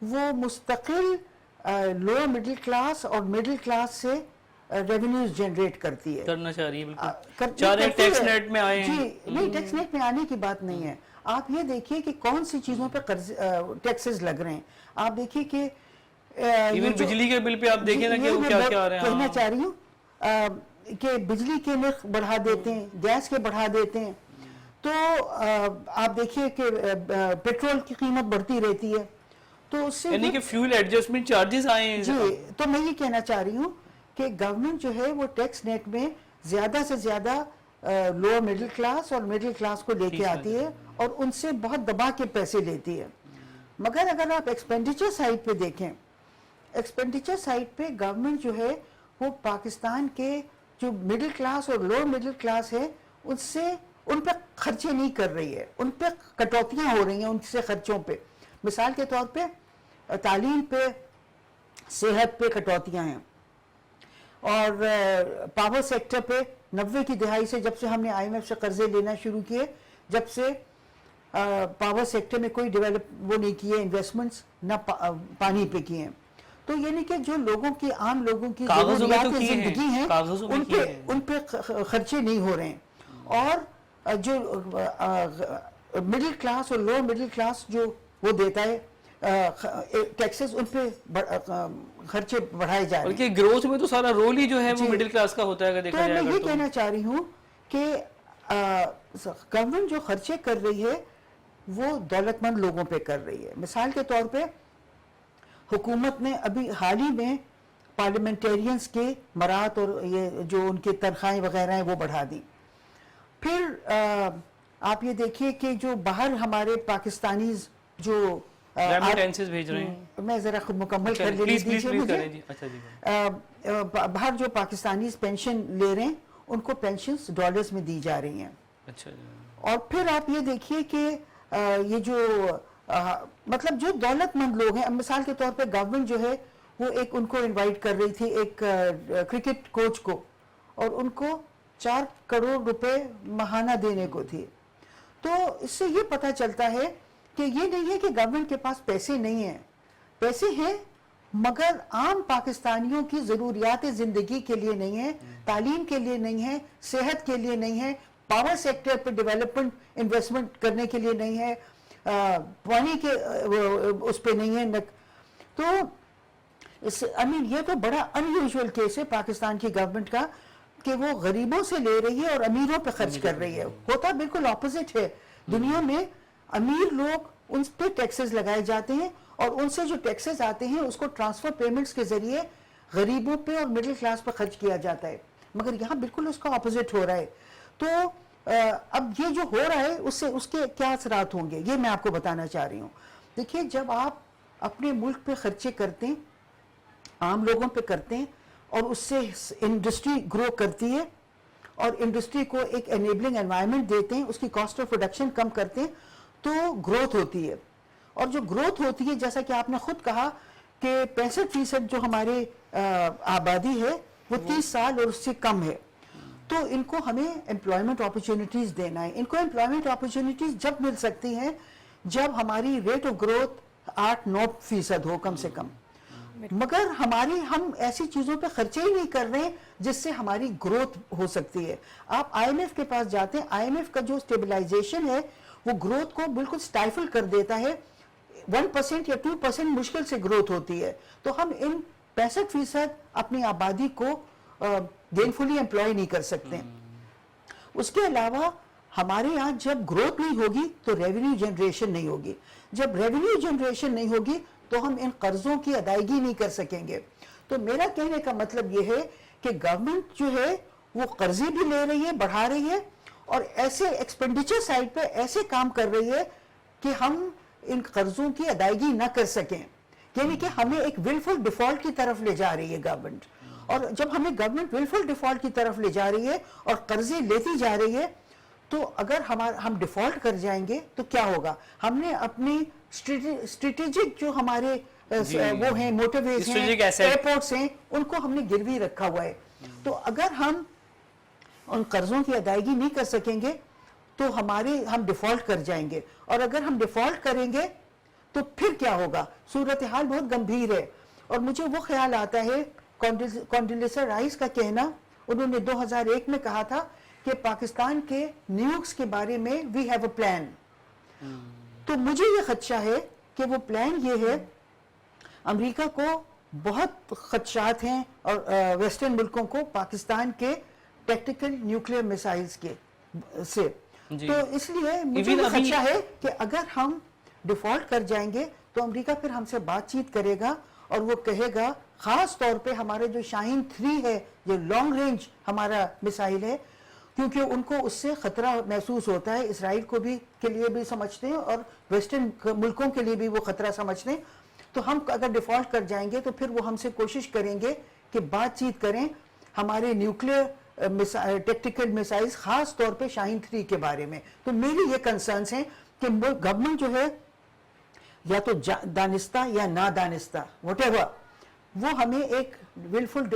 وہ مستقل لوور مڈل کلاس اور مڈل کلاس سے ریونیوز جنریٹ کرتی ہے، کرنا چاہ رہی ہے، بالکل چاہ رہے ٹیکس نیٹ میں آئے ہیں۔ جی نہیں، ٹیکس نیٹ میں آنے کی بات نہیں ہے۔ آپ یہ دیکھیے کہ کون سی چیزوں پہ ٹیکسز لگ رہے ہیں۔ آپ دیکھیے کہ ایون بجلی کے بل پہ آپ دیکھیں نا کہ وہ کیا کیا آ رہے ہیں۔ کہنا چاہ رہی ہوں کہ بجلی کے نرخ بڑھا دیتے ہیں، گیس کے بڑھا دیتے ہیں، تو آپ دیکھیے کہ پیٹرول کی قیمت بڑھتی رہتی ہے، تو اس سے یعنی کہ فیول ایڈجسٹمنٹ چارجز آئے ہیں۔ جی، تو میں یہ کہنا چاہ رہی ہوں کہ گورنمنٹ جو ہے وہ ٹیکس نیٹ میں زیادہ سے زیادہ لوور مڈل کلاس اور مڈل کلاس کو لے کے آتی ہے اور ان سے بہت دبا کے پیسے لیتی ہے. مگر اگر آپ ایکسپینڈیچر سائڈ پہ دیکھیں, ایکسپینڈیچر سائڈ پہ گورنمنٹ جو ہے وہ پاکستان کے جو مڈل کلاس اور لوور مڈل کلاس ہے ان پہ خرچے نہیں کر رہی ہے, ان پہ کٹوتیاں ہو رہی ہیں ان سے خرچوں پہ. مثال کے طور پہ تعلیم پہ, صحت پہ کٹوتیاں ہیں, اور پاور سیکٹر پہ 90 کی دہائی سے جب سے ہم نے IMF سے قرضے لینا شروع کیے, جب سے پاور سیکٹر میں کوئی ڈیولپ وہ نہیں کیے انویسٹمنٹس, نہ پانی پہ کیے ہیں. تو یعنی کہ جو لوگوں کی عام لوگوں کی ضروریات زندگی ہیں ان پہ خرچے نہیں ہو رہے ہیں, اور جو مڈل کلاس اور لوور مڈل کلاس جو وہ دیتا ہے ٹیکسز, ان پہ خرچے بڑھائے جا رہے ہیں. بلکہ گروتھ میں تو سارا رول ہی جو ہے وہ مڈل کلاس کا ہوتا ہے اگر دیکھا جائے. تو میں یہ کہنا چاہ رہی ہوں کہ گورنمنٹ جو خرچے کر رہی ہے وہ دولت مند لوگوں پہ کر رہی ہے. مثال کے طور پہ حکومت نے ابھی حال ہی میں پارلیمنٹیرینز کے مرات اور یہ جو ان کے تنخواہیں وغیرہ ہیں وہ بڑھا دی. پھر آپ یہ دیکھیے کہ جو باہر ہمارے پاکستانیز جو ریمیٹنسز بھیج رہے ہیں, میں ذرا خود مکمل کر لیجیے مجھے. باہر جو پاکستانیز پینشن لے رہے ہیں ان کو پینشنز ڈالرز میں دی جا رہی ہیں. اچھا جی. اور پھر آپ یہ دیکھیے کہ یہ جو مطلب جو دولت مند لوگ ہیں, مثال کے طور پہ گورنمنٹ جو ہے وہ ایک ان کو انوائٹ کر رہی تھی ایک کرکٹ کوچ کو, اور ان کو 4 کروڑ روپے ماہانہ دینے کو تھی. تو اس سے یہ پتہ چلتا ہے کہ یہ نہیں ہے کہ گورنمنٹ کے پاس پیسے نہیں ہیں, پیسے ہیں مگر عام پاکستانیوں کی ضروریات زندگی کے لیے نہیں ہے, تعلیم کے لیے نہیں ہے, صحت کے لیے نہیں ہے, پاور سیکٹر پہ ڈیولپمنٹ انویسٹمنٹ کرنے کے لیے نہیں ہے, پانی کے اس پہ نہیں ہے. تو یہ تو بڑا انیوژول کیس ہے پاکستان کی گورنمنٹ کا کہ وہ غریبوں سے لے رہی ہے اور امیروں پہ خرچ کر رہی ہے. ہوتا بالکل اپوزٹ ہے. دنیا میں امیر لوگ ان پہ ٹیکسز لگائے جاتے ہیں اور ان سے جو ٹیکسز آتے ہیں اس کو ٹرانسفر پیمنٹس کے ذریعے غریبوں پہ اور مڈل کلاس پہ خرچ کیا جاتا ہے. مگر یہاں بالکل اس کا اپوزٹ ہو رہا ہے. تو اب یہ جو ہو رہا ہے اس کے کیا اثرات ہوں گے یہ میں آپ کو بتانا چاہ رہی ہوں. دیکھیے, جب آپ اپنے ملک پہ خرچے کرتے ہیں, عام لوگوں پہ کرتے ہیں, اور اس سے انڈسٹری گرو کرتی ہے اور انڈسٹری کو ایک انیبلنگ انوائرمنٹ دیتے ہیں, اس کی کاسٹ آف پروڈکشن کم کرتے ہیں, تو گروتھ ہوتی ہے. اور جو گروتھ ہوتی ہے, جیسا کہ آپ نے خود کہا کہ 65% جو ہمارے آبادی ہے وہ 30 سال اور اس سے کم ہے, تو ان کو ہمیں امپلائمنٹ اپرچونٹیز دینا ہے. ان کو امپلائمنٹ اپرچونٹیز جب مل سکتی ہیں جب ہماری ریٹ آف گروتھ 8-9% ہو کم سے کم. مگر ہم ایسی چیزوں پہ خرچے ہی نہیں کر رہے جس سے ہماری گروتھ ہو سکتی ہے. آپ IMF کے پاس جاتے ہیں, IMF کا جو اسٹیبلائزیشن ہے وہ گروتھ کو بالکل سٹائفل کر دیتا ہے. 1% یا 2% مشکل سے گروتھ ہوتی ہے. تو ہم ان 65% اپنی آبادی کو گینفلی امپلائی نہیں کر سکتے. اس کے علاوہ ہمارے یہاں جب گروتھ نہیں ہوگی تو ریونیو جنریشن نہیں ہوگی. جب ریونیو جنریشن نہیں ہوگی تو ہم ان قرضوں کی ادائیگی نہیں کر سکیں گے. تو میرا کہنے کا مطلب یہ ہے کہ گورنمنٹ جو ہے وہ قرضے بھی لے رہی ہے, بڑھا رہی ہے, اور ایسے ایکسپینڈیچر سائڈ پہ ایسے کام کر رہی ہے کہ ہم ان قرضوں کی ادائیگی نہ کر سکیں. یعنی کہ ہمیں ایک ولفل ڈیفالٹ کی طرف لے جا رہی ہے گورنمنٹ. اور جب ہمیں گورنمنٹ ولفل ڈیفالٹ کی طرف لے جا رہی ہے اور قرضے لیتی جا رہی ہے, تو اگر ہم ڈیفالٹ کر جائیں گے تو کیا ہوگا؟ ہم نے اپنی اسٹریٹجک جو ہمارے وہ ہیں, موٹر ویز ہیں, ایئرپورٹس ہیں, ان کو ہم نے گروی رکھا ہوا ہے. تو اگر ہم ان قرضوں کی ادائیگی نہیں کر سکیں گے تو ہم ڈیفالٹ کر جائیں گے. اور اگر ہم ڈیفالٹ کریں گے تو پھر کیا ہوگا؟ صورتحال بہت گمبھیر ہے. اور مجھے وہ خیال آتا ہے کونڈولیزا رائس کا کہنا, انہوں نے 2001 میں کہا تھا کہ پاکستان کے نیوکس کے بارے میں وی ہیو اے پلان. تو مجھے یہ خدشہ ہے کہ وہ پلان یہ ہے, امریکہ کو بہت خدشات ہیں اور ویسٹرن ملکوں کو پاکستان کے ٹیکٹیکل نیوکلیئر میسائلز کے سے. تو اس لیے مجھے یہ خدشہ ہے کہ اگر ہم ڈیفالٹ کر جائیں گے تو امریکہ پھر ہم سے بات چیت کرے گا اور وہ کہے گا, خاص طور پہ ہمارے جو شاہین 3 ہے, جو لانگ رینج ہمارا میسائل ہے, کیونکہ ان کو اس سے خطرہ محسوس ہوتا ہے، اسرائیل کو بھی کے لیے بھی سمجھتے ہیں اور ویسٹرن ملکوں کے لیے بھی وہ خطرہ سمجھتے ہیں. تو ہم اگر ڈیفالٹ کر جائیں گے تو پھر وہ ہم سے کوشش کریں گے کہ بات چیت کریں ہمارے نیوکلیئر ٹیکٹیکل میسائلز، خاص طور پہ شاہین 3 کے بارے میں. تو میری یہ کنسرنس ہیں کہ گورنمنٹ جو ہے یا تو دانستہ یا نادانستہ واٹ ایور، وہ ہمیں ایک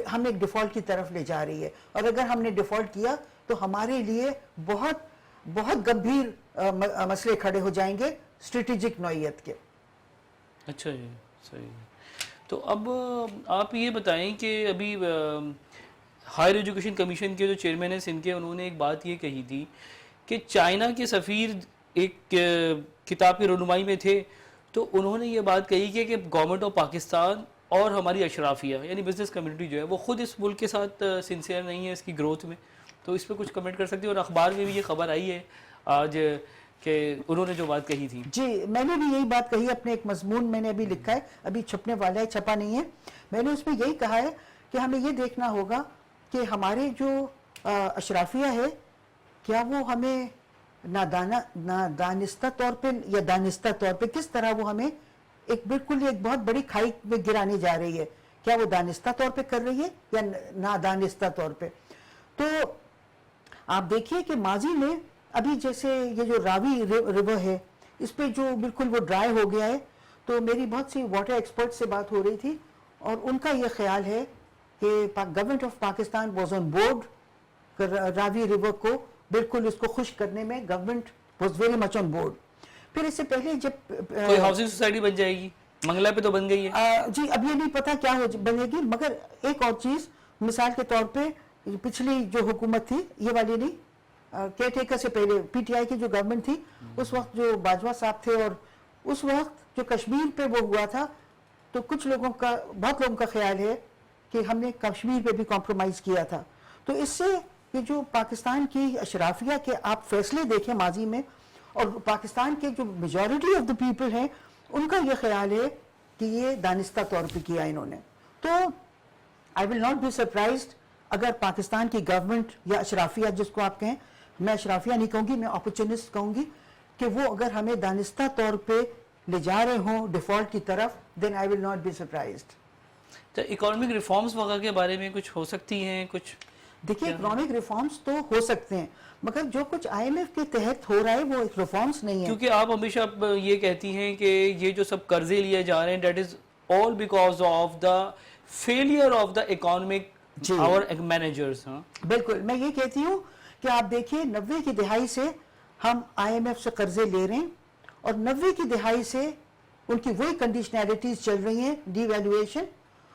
ہم ایک ڈیفالٹ کی طرف لے جا رہی ہے. اور اگر ہم نے ڈیفالٹ کیا تو ہمارے لیے بہت بہت گمبھیر مسئلے کھڑے ہو جائیں گے اسٹریٹجک نوعیت کے. اچھا جی، صحیح. تو اب آپ یہ بتائیں کہ ابھی ہائر ایجوکیشن کمیشن کے جو چیئرمین ہیں سندھ کے، انہوں نے ایک بات یہ کہی تھی کہ چائنا کے سفیر ایک کتاب کی رونمائی میں تھے، تو انہوں نے یہ بات کہی کہ گورنمنٹ آف پاکستان اور ہماری اشرافیہ یعنی بزنس کمیونٹی جو ہے وہ خود اس ملک کے ساتھ سنسیئر نہیں ہے اس کی گروتھ میں. تو اس پہ کچھ کمنٹ کر سکتے ہیں؟ اور اخبار میں بھی یہ خبر آئی ہے آج کہ انہوں نے جو بات کہی تھی. جی میں نے بھی یہی بات کہی، اپنے ایک مضمون میں نے ابھی لکھا ہے، ابھی چھپنے والا ہے، چھپا نہیں ہے. میں نے اس میں یہی کہا ہے کہ ہمیں یہ دیکھنا ہوگا کہ ہمارے جو اشرافیہ ہے کیا وہ ہمیں نادانستہ طور پہ یا دانستہ طور پہ کس طرح وہ ہمیں ایک بالکل ایک بہت بڑی کھائی میں گرانے جا رہی ہے. کیا وہ دانستہ طور پہ کر رہی ہے یا نادانستہ طور پہ؟ تو آپ دیکھیے کہ ماضی میں ابھی جیسے یہ جو راوی ریور ہے اس پہ جو بالکل وہ ڈرائی ہو گیا ہے، تو میری بہت سی واٹر ایکسپرٹ سے بات ہو رہی تھی اور ان کا یہ خیال ہے کہ government of Pakistan was on board Ravi river کو بالکل اس کو خشک کرنے میں. Government was very much on board. پھر اس سے پہلے جب کوئی ہاؤسنگ سوسائٹی بن جائے گی، منگلہ پہ تو بن گئی ہے جی، اب یہ نہیں پتا کیا بنے گی. مگر ایک اور چیز مثال کے طور پہ پچھلی جو حکومت تھی، یہ والی نہیں، کیئر ٹیکر سے پہلے پی ٹی آئی کی جو گورنمنٹ تھی، اس وقت جو باجوہ صاحب تھے اور اس وقت جو کشمیر پہ وہ ہوا تھا، تو کچھ لوگوں کا بہت لوگوں کا خیال ہے کہ ہم نے کشمیر پہ بھی کمپرومائز کیا تھا. تو اس سے یہ جو پاکستان کی اشرافیہ کے آپ فیصلے دیکھیں ماضی میں، اور پاکستان کے جو میجورٹی آف دا پیپل ہیں ان کا یہ خیال ہے کہ یہ دانستہ طور پہ کیا انہوں نے. تو آئی ول ناٹ بی سرپرائزڈ اگر پاکستان کی گورنمنٹ یا اشرافیہ جس کو آپ کہیں، میں اشرافیہ نہیں کہوں گی، میں اپورچونسٹ کہوں گی، کہ وہ اگر ہمیں دانستہ طور پہ لے جا رہے ہوں ڈیفالٹ کی طرف، دین آئی ول ناٹ بی سرپرائزڈ. تو اکانومک ریفارمز وغیرہ کے بارے میں کچھ ہو سکتی ہیں؟ کچھ دیکھیے اکنامک ریفارمز تو ہو سکتے ہیں، مگر جو کچھ آئی ایم ایف کے تحت ہو رہا ہے وہ ریفارمز نہیں ہے. کیونکہ آپ ہمیشہ یہ کہتی ہیں کہ یہ جو سب قرضے لیے جا رہے ہیں that is all because of the failure of the economic اور مینیجرز. بالکل، میں یہ کہتی ہوں کہ آپ دیکھیے 90 کی دہائی سے ہم آئی ایم ایف سے قرضے لے رہے ہیں اور 90 کی دہائی سے ان کی وہی کنڈیشنلٹیز چل رہی ہیں، ڈی ویلیویشن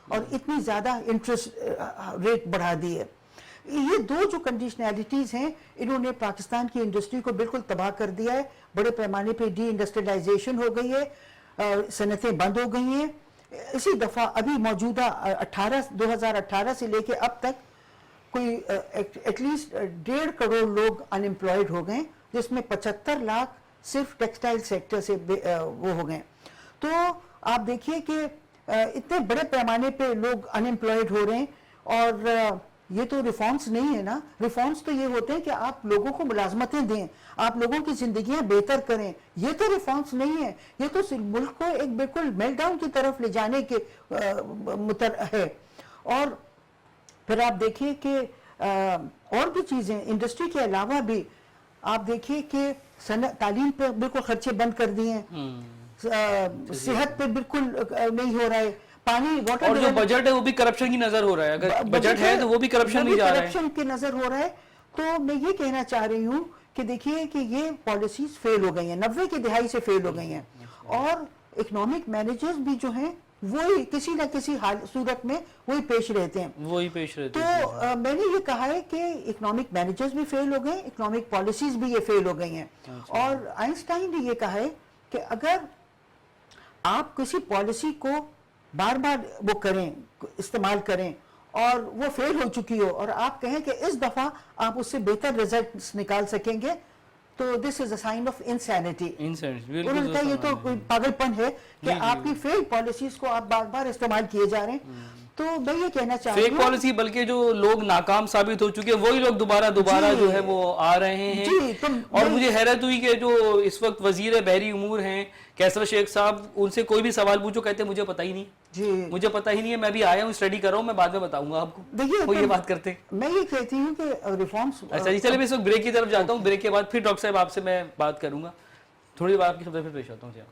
اور اتنی زیادہ انٹرسٹ ریٹ بڑھا دی ہے. یہ دو جو کنڈیشنلٹیز ہیں انہوں نے پاکستان کی انڈسٹری کو بالکل تباہ کر دیا ہے. بڑے پیمانے پہ ڈی انڈسٹریلائزیشن ہو گئی ہے، صنعتیں بند ہو گئی ہیں. اسی دفعہ ابھی موجودہ 2018 سے لے کے اب تک کوئی ایٹ لیسٹ 1.5 کروڑ لوگ ان امپلائڈ ہو گئے، جس میں 75 لاکھ صرف ٹیکسٹائل سیکٹر سے وہ ہو گئے. تو آپ دیکھیے کہ اتنے بڑے پیمانے پہ لوگ ان امپلائڈ ہو رہے ہیں. اور یہ تو ریفارمز نہیں ہے نا. ریفارمز تو یہ ہوتے ہیں کہ آپ لوگوں کو ملازمتیں دیں، آپ لوگوں کی زندگیاں بہتر کریں. یہ تو ریفارمز نہیں ہے، یہ تو ملک کو ایک بالکل میلٹ ڈاؤن کی طرف لے جانے کے ہے. اور پھر آپ دیکھیے کہ اور بھی چیزیں انڈسٹری کے علاوہ بھی آپ دیکھیے کہ تعلیم پہ بالکل خرچے بند کر دیے ہیں، صحت پہ بالکل نہیں ہو رہا ہے، پانی واٹر اور جو بجٹ ہے وہ بھی کرپشن کی نظر ہو رہا ہے. اگر بجٹ ہے تو وہ بھی کرپشن میں جا رہا ہے، کرپشن کی نظر ہو رہا ہے. تو میں یہ کہنا چاہ رہی ہوں کہ دیکھیے کہ یہ پالیسیز فیل ہو گئی ہیں، 90 کی دہائی سے فیل ہو گئی ہیں. اور اکنامک مینیجرز بھی جو ہیں وہی کسی نہ کسی صورت میں وہی پیش رہتے ہیں. تو میں نے یہ کہا ہے کہ اکنامک مینیجرز بھی فیل ہو گئے، اکنامک پالیسیز بھی یہ فیل ہو گئی ہیں. اور آئنسٹائن نے یہ کہا ہے کہ اگر آپ کسی پالیسی کو بار بار وہ کریں، استعمال کریں اور وہ فیل ہو چکی ہو اور آپ کہیں کہ اس دفعہ آپ اس سے بہتر ریزلٹس نکال سکیں گے، تو دس از اے سائن آف انسینٹی. انہوں نے کہا یہ تو کوئی پاگل پن ہے کہ آپ کی فیل پالیسیز کو آپ بار بار استعمال کیے جا رہے ہیں. تو میں یہ کہنا چاہوں فیک گی پالیسی بلکہ جو لوگ ناکام ثابت ہو چکے ہیں وہی لوگ دوبارہ جی، جو ہے وہ آ رہے ہیں. جی، اور مجھے حیرت ہوئی کہ جو اس وقت وزیر بحری امور ہیں کیسر شیخ صاحب, ان سے کوئی بھی سوال پوچھو کہتے ہیں مجھے پتہ ہی نہیں, جی مجھے پتہ ہی نہیں ہے, میں بھی آیا ہوں اسٹڈی کر رہا ہوں, میں بعد میں بتاؤں گا آپ کو. دیکھیے وہ یہ بات کرتے ہیں. میں یہ کہتی ہوں کہ ریفارمز اچھا جی, چلے میں اس وقت بریک کی طرف جاتا ہوں, بریک کے بعد پھر ڈاکٹر صاحب آپ سے میں بات کروں گا, تھوڑی دیر بعد آپ کی خبر پھر پیش آتا ہوں.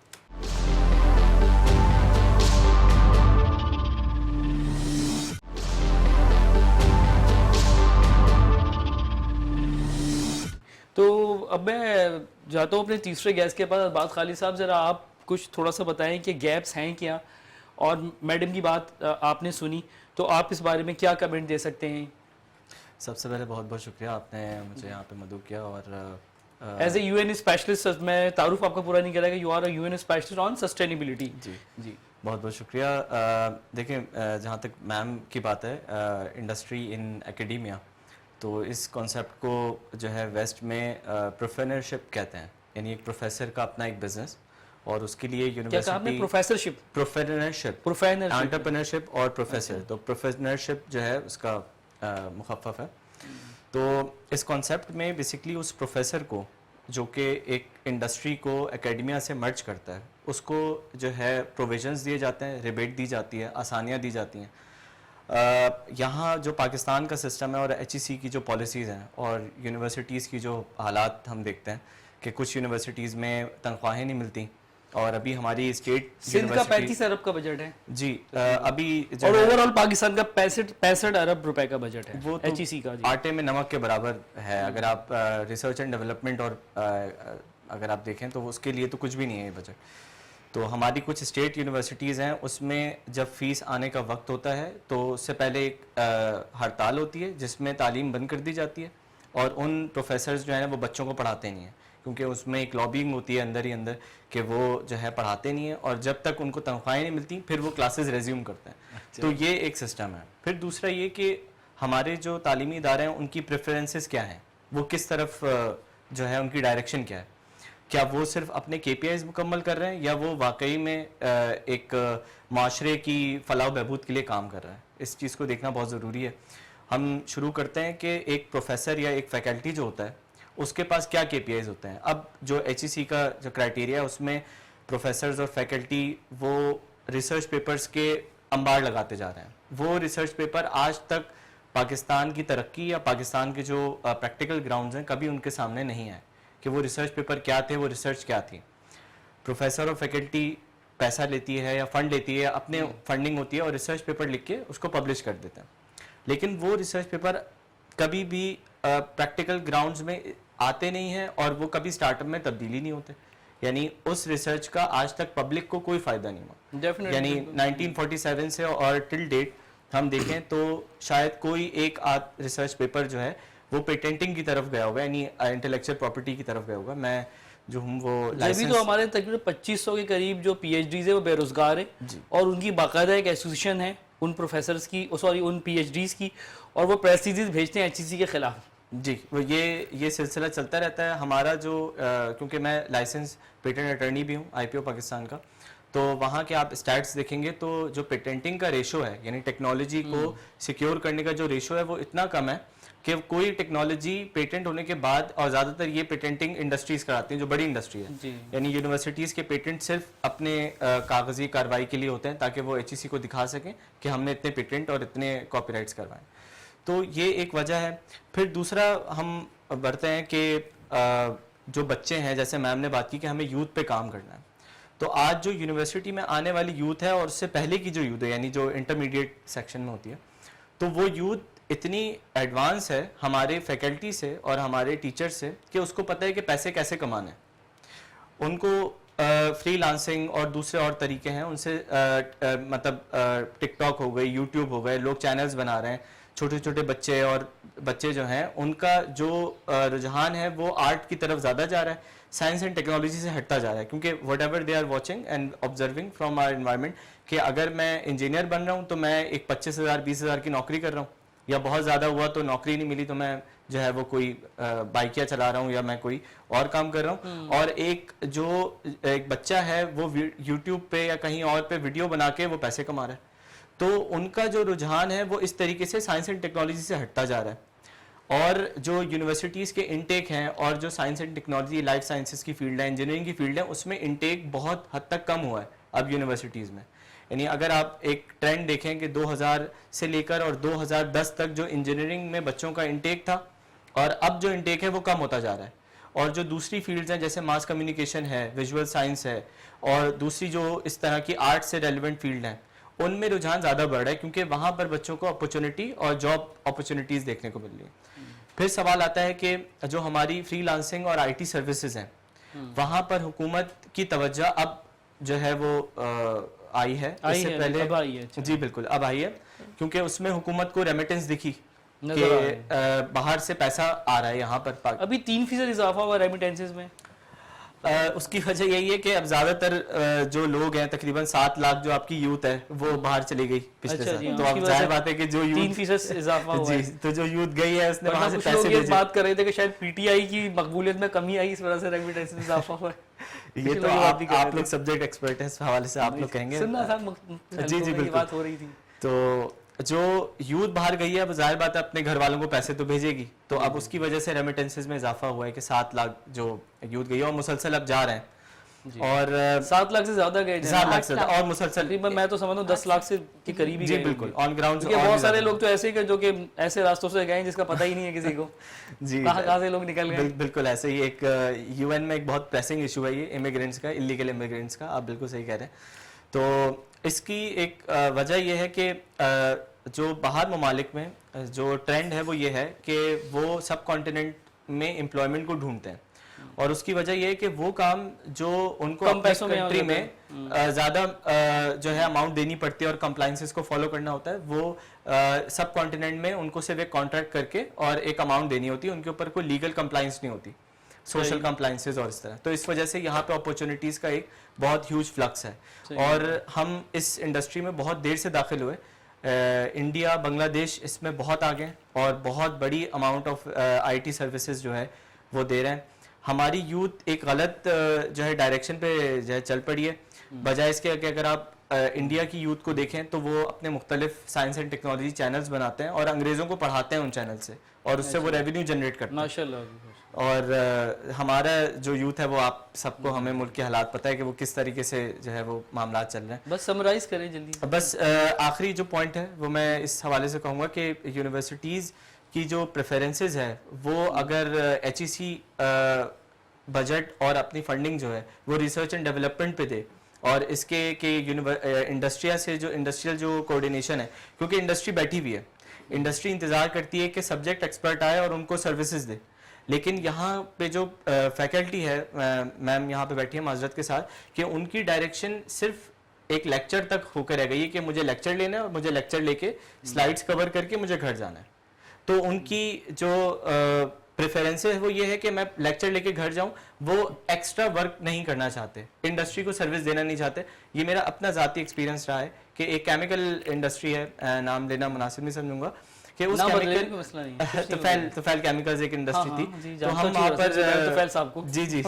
تو اب میں جاتا ہوں اپنے تیسرے گیس کے پاس. بات خالد صاحب ذرا آپ کچھ تھوڑا سا بتائیں کہ گیپس ہیں کیا, اور میڈم کی بات آپ نے سنی تو آپ اس بارے میں کیا کمنٹ دے سکتے ہیں؟ سب سے پہلے بہت بہت شکریہ, آپ نے مجھے یہاں پہ مدعو کیا. اور as a U N specialist, میں تعارف آپ کا پورا نہیں کرا کہ you are a U N specialist on sustainability. جی جی بہت بہت شکریہ. دیکھیں جہاں تک میم کی بات ہے, انڈسٹری ان اکیڈیمیا, تو اس کانسیپٹ کو جو ہے ویسٹ میں پروفینرشپ کہتے ہیں, یعنی ایک پروفیسر کا اپنا ایک بزنس, اور اس کے لیے کیا کہا آپ نے؟ یونیورسٹی پروفیسرشپ, انٹرپرینرشپ اور پروفیسر. تو پروفیسرشپ جو ہے اس کا مخفف ہے. تو اس کانسیپٹ میں بیسکلی اس پروفیسر کو جو کہ ایک انڈسٹری کو اکیڈمیا سے مرج کرتا ہے, اس کو جو ہے پروویژنز دیے جاتے ہیں, ریبیٹ دی جاتی ہے, آسانیاں دی جاتی ہیں. یہاں جو پاکستان کا سسٹم ہے اور ایچ ای سی کی جو پالیسیز ہیں اور یونیورسٹیز کی جو حالات ہم دیکھتے ہیں کہ کچھ یونیورسٹیز میں تنخواہیں نہیں ملتی, اور ابھی ہماری اسٹیٹ سندھ کا 35 ارب کا بجٹ ہے جی ابھی اور اوور آل پاکستان کا 65 ارب روپے کا بجٹ ہے وہ ایچ ای سی کا. آٹے میں نمک کے برابر ہے. اگر آپ ریسرچ اینڈ ڈیولپمنٹ اور اگر آپ دیکھیں تو اس کے لیے تو کچھ بھی نہیں ہے یہ بجٹ. تو ہماری کچھ اسٹیٹ یونیورسٹیز ہیں, اس میں جب فیس آنے کا وقت ہوتا ہے تو اس سے پہلے ایک ہڑتال ہوتی ہے جس میں تعلیم بند کر دی جاتی ہے, اور ان پروفیسرز جو ہیں وہ بچوں کو پڑھاتے نہیں ہیں, کیونکہ اس میں ایک لابینگ ہوتی ہے اندر ہی اندر کہ وہ جو ہے پڑھاتے نہیں ہیں, اور جب تک ان کو تنخواہیں نہیں ملتی پھر وہ کلاسز ریزیوم کرتے ہیں. تو یہ ایک سسٹم ہے. پھر دوسرا یہ کہ ہمارے جو تعلیمی ادارے ہیں ان کی پریفرنسز کیا ہیں, وہ کس طرف جو ہے ان کی ڈائریکشن کیا ہے, کیا وہ صرف اپنے کے پی آئیز مکمل کر رہے ہیں یا وہ واقعی میں ایک معاشرے کی فلاح و بہبود کے لیے کام کر رہا ہے. اس چیز کو دیکھنا بہت ضروری ہے. ہم شروع کرتے ہیں کہ ایک پروفیسر یا ایک فیکلٹی جو ہوتا ہے اس کے پاس کیا کے پی آئیز ہوتے ہیں. اب جو ایچ ای سی کا جو کرائٹیریا ہے اس میں پروفیسرز اور فیکلٹی وہ ریسرچ پیپرز کے انبار لگاتے جا رہے ہیں. وہ ریسرچ پیپر آج تک پاکستان کی ترقی یا پاکستان کے جو پریکٹیکل گراؤنڈز ہیں کبھی ان کے سامنے نہیں آئے کہ وہ ریسرچ پیپر کیا تھے, وہ ریسرچ کیا تھی. پروفیسر اور فیکلٹی پیسہ لیتی ہے یا فنڈ لیتی ہے, اپنے فنڈنگ ہوتی ہے اور ریسرچ پیپر لکھ کے اس کو پبلش کر دیتے ہیں, لیکن وہ ریسرچ پیپر کبھی بھی پریکٹیکل گراؤنڈز میں آتے نہیں ہیں اور وہ کبھی سٹارٹ اپ میں تبدیلی نہیں ہوتے. یعنی اس ریسرچ کا آج تک پبلک کو کوئی فائدہ نہیں ہوا. یعنی 1947 سے اور ٹل ڈیٹ ہم دیکھیں تو شاید کوئی ایک ریسرچ پیپر جو ہے وہ پیٹنٹنگ کی طرف گیا ہوگا, یعنی انٹلیکچوئل پراپرٹی کی طرف گیا ہوگا. میں جو ہوں وہ ابھی تو ہمارے تقریباً 2500 کے قریب جو پی ایچ ڈیز ہیں وہ بے روزگار ہیں, اور ان کی باقاعدہ ایک ایسوسیشن ہے ان پروفیسرز کی, ان پی ایچ ڈیز کی, اور وہ پریس ریلیز بھیجتے ہیں ایچ ای سی کے خلاف. جی وہ یہ سلسلہ چلتا رہتا ہے. ہمارا جو کیونکہ میں لائسنس پیٹنٹ اٹرنی بھی ہوں آئی پی او پاکستان کا, تو وہاں کے آپ اسٹیٹس دیکھیں گے تو جو پیٹنٹنگ کا ریشو ہے, یعنی ٹیکنالوجی کو سیکیور کرنے کا جو ریشو ہے وہ اتنا کم ہے کہ کوئی ٹیکنالوجی پیٹنٹ ہونے کے بعد, اور زیادہ تر یہ پیٹنٹنگ انڈسٹریز کراتی ہیں جو بڑی انڈسٹری ہے, یعنی یونیورسٹیز کے پیٹنٹ صرف اپنے کاغذی کارروائی کے لیے ہوتے ہیں تاکہ وہ ایچ ای سی کو دکھا سکیں کہ ہم نے اتنے پیٹنٹ اور اتنے کاپی رائٹس کروائے. تو یہ ایک وجہ ہے. پھر دوسرا ہم بڑھتے ہیں کہ جو بچے ہیں, جیسے میم نے بات کی کہ ہمیں یوتھ پہ کام کرنا ہے, تو آج جو یونیورسٹی میں آنے والی یوتھ ہے اور اس سے پہلے کی جو یوتھ ہے, یعنی جو انٹرمیڈیٹ سیکشن میں ہوتی ہے, تو وہ یوتھ اتنی ایڈوانس ہے ہمارے فیکلٹی سے اور ہمارے ٹیچر سے کہ اس کو پتہ ہے کہ پیسے کیسے کمانے ہیں. ان کو فری لانسنگ اور دوسرے اور طریقے ہیں, ان سے مطلب ٹک ٹاک ہو گئی, یوٹیوب ہو گئے, لوگ چینلز بنا رہے ہیں. چھوٹے چھوٹے بچے جو ہیں ان کا جو رجحان ہے وہ آرٹ کی طرف زیادہ جا رہا ہے, سائنس اینڈ ٹیکنالوجی سے ہٹتا جا رہا ہے, کیونکہ whatever they are watching and observing from our environment کہ اگر میں انجینئر بن رہا ہوں تو میں ایک 25,000-20,000 کی نوکری کر رہا ہوں, یا بہت زیادہ ہوا تو نوکری نہیں ملی تو میں جو ہے وہ کوئی بائکیا چلا رہا ہوں یا میں کوئی اور کام کر رہا ہوں. اور ایک بچہ ہے وہ یوٹیوب پہ یا کہیں اور پہ ویڈیو بنا کے وہ پیسے کما رہا ہے. تو ان کا جو رجحان ہے وہ اس طریقے سے سائنس اینڈ ٹیکنالوجی سے ہٹتا جا رہا ہے. اور جو یونیورسٹیز کے انٹیک ہیں اور جو science and technology life sciences کی فیلڈ ہے انجینئرنگ کی فیلڈ ہے اس میں انٹیک بہت حد تک کم ہوا ہے اب یونیورسٹیز میں. یعنی اگر آپ ایک ٹرینڈ دیکھیں کہ 2000 سے لے کر اور 2010 تک جو انجینئرنگ میں بچوں کا انٹیک تھا اور اب جو انٹیک ہے وہ کم ہوتا جا رہا ہے. اور جو دوسری فیلڈز ہیں جیسے ماس کمیونیکیشن ہے, ویژول سائنس ہے اور دوسری جو اس طرح کی آرٹ سے ریلیونٹ فیلڈ ہیں ان میں رجحان زیادہ بڑھ رہا ہے کیونکہ وہاں پر بچوں کو اپرچونٹی اور جاب اپرچونٹیز دیکھنے کو مل رہی ہیں. پھر سوال آتا ہے کہ جو ہماری فری لانسنگ اور آئی ٹی سروسز ہیں وہاں پر حکومت کی توجہ اب جو ہے وہ آئی ہے. اس سے پہلے جی بالکل اب آئی ہے کیونکہ اس میں حکومت کو ریمیٹنس دکھی کہ باہر سے پیسہ آ رہا ہے یہاں پر. ابھی 3% اضافہ ہوا ریمیٹنسز میں. اس کی وجہ یہی ہے کہ اب زیادہ تر جو لوگ ہیں تقریباً 7 لاکھ جو آپ کی یوتھ ہے وہ باہر چلی گئی پچھلے سال. تو اب ظاہر بات ہے کہ جو 3% اضافہ ہوا جی تو جو یوتھ گئی ہے اس نے وہاں سے کچھ پیسے لوگ یہ بات کر رہے تھے کہ شاید پی ٹی آئی کی مقبولیت میں کمی آئی اس وجہ سے ریمیٹنس میں اضافہ ہوا ہے. یہ تو آپ لوگ سبجیکٹ ایکسپرٹ ہیں اس حوالے سے آپ لوگ کہیں گے. جی جی بالکل بات ہو رہی تھی. تو جو یوتھ باہر گئی ہے وہ ظاہر بات ہے اپنے گھر والوں کو پیسے تو بھیجے گی تو اب اس کی وجہ سے ریمیٹنسز میں اضافہ ہوا ہے کہ 7 لاکھ جو یوتھ گئی ہے اور مسلسل اب جا رہے ہیں. اور 7 لاکھ سے زیادہ گئے 7 لاکھ سے اور مسلسل میں تو سمجھتا ہوں 10 لاکھ سے کے قریب ہی جی بالکل آن گراؤنڈ. بہت سارے لوگ تو ایسے ہی جو کہ ایسے راستوں سے گئے جس کا پتہ ہی نہیں ہے کسی کو جی کہاں سے لوگ نکل گئے. بالکل ایسے ہی ایک یو این میں ایک بہت پریسنگ ایشو ہے یہ امیگرینٹس کا, انلیگل امیگرینٹس کا. آپ بالکل صحیح کہہ رہے ہیں. تو اس کی ایک وجہ یہ ہے کہ جو باہر ممالک میں جو ٹرینڈ ہے وہ یہ ہے کہ وہ سب کانٹیننٹ میں امپلائمنٹ کو ڈھونڈتے ہیں اور اس کی وجہ یہ ہے کہ وہ کام جو ان کو اپنے کنٹری میں زیادہ جو ہے اماؤنٹ دینی پڑتی ہے اور کمپلائنسز کو فالو کرنا ہوتا ہے وہ سب کانٹیننٹ میں ان کو صرف ایک کانٹریکٹ کر کے اور ایک اماؤنٹ دینی ہوتی ہے. ان کے اوپر کوئی لیگل کمپلائنس نہیں ہوتی, سوشل کمپلائنسز اور اس طرح. تو اس وجہ سے یہاں پہ اپرچونیٹیز کا ایک بہت ہیوج فلکس ہے اور ہم اس انڈسٹری میں بہت دیر سے داخل ہوئے. انڈیا بنگلہ دیش اس میں بہت آگے ہیں اور بہت بڑی amount of I T services جو ہے وہ دے رہے ہیں. ہماری یوتھ ایک غلط جو ہے ڈائریکشن پہ جو ہے چل پڑی ہے بجائے اس کے کہ اگر آپ انڈیا کی یوتھ کو دیکھیں تو وہ اپنے مختلف سائنس اینڈ ٹیکنالوجی چینلز بناتے ہیں اور انگریزوں کو پڑھاتے ہیں ان چینل سے اور اس سے وہ ریونیو جنریٹ کرتے ہیں ماشاءاللہ. اور ہمارا جو یوتھ ہے وہ آپ سب کو ہمیں ملک کے حالات پتہ ہے کہ وہ کس طریقے سے جو ہے وہ معاملات چل رہے ہیں. بس سمرائز کریں جلدی. بس آخری جو پوائنٹ ہے وہ میں اس حوالے سے کہوں گا کہ یونیورسٹیز کی جو پریفرنسز ہے وہ اگر ایچ ای سی بجٹ اور اپنی فنڈنگ جو ہے وہ ریسرچ اینڈ ڈیولپمنٹ پہ دے اور اس کے کہ انڈسٹری سے جو انڈسٹریل جو کوآرڈینیشن ہے کیونکہ انڈسٹری بیٹھی ہوئی ہے, انڈسٹری انتظار کرتی ہے کہ سبجیکٹ ایکسپرٹ آئے اور ان کو سروسز دے. لیکن یہاں پہ جو فیکلٹی ہے میم یہاں پہ بیٹھی ہے معذرت کے ساتھ کہ ان کی ڈائریکشن صرف ایک لیکچر تک ہو کر رہ گئی ہے کہ مجھے لیکچر لینا ہے اور مجھے لیکچر لے کے سلائڈز کور کر کے مجھے گھر جانا ہے. تو ان کی جو پریفرنس ہے وہ یہ ہے کہ میں لیکچر لے کے گھر جاؤں, وہ ایکسٹرا ورک نہیں کرنا چاہتے, انڈسٹری کو سروس دینا نہیں چاہتے. یہ میرا اپنا ذاتی ایکسپیرینس رہا ہے کہ ایک کیمیکل انڈسٹری ہے, نام لینا مناسب نہیں سمجھوں گا کہ اس کیمیکل توفیل کیمیکلز ایک انڈسٹری تھی تو ہم وہاں پر جی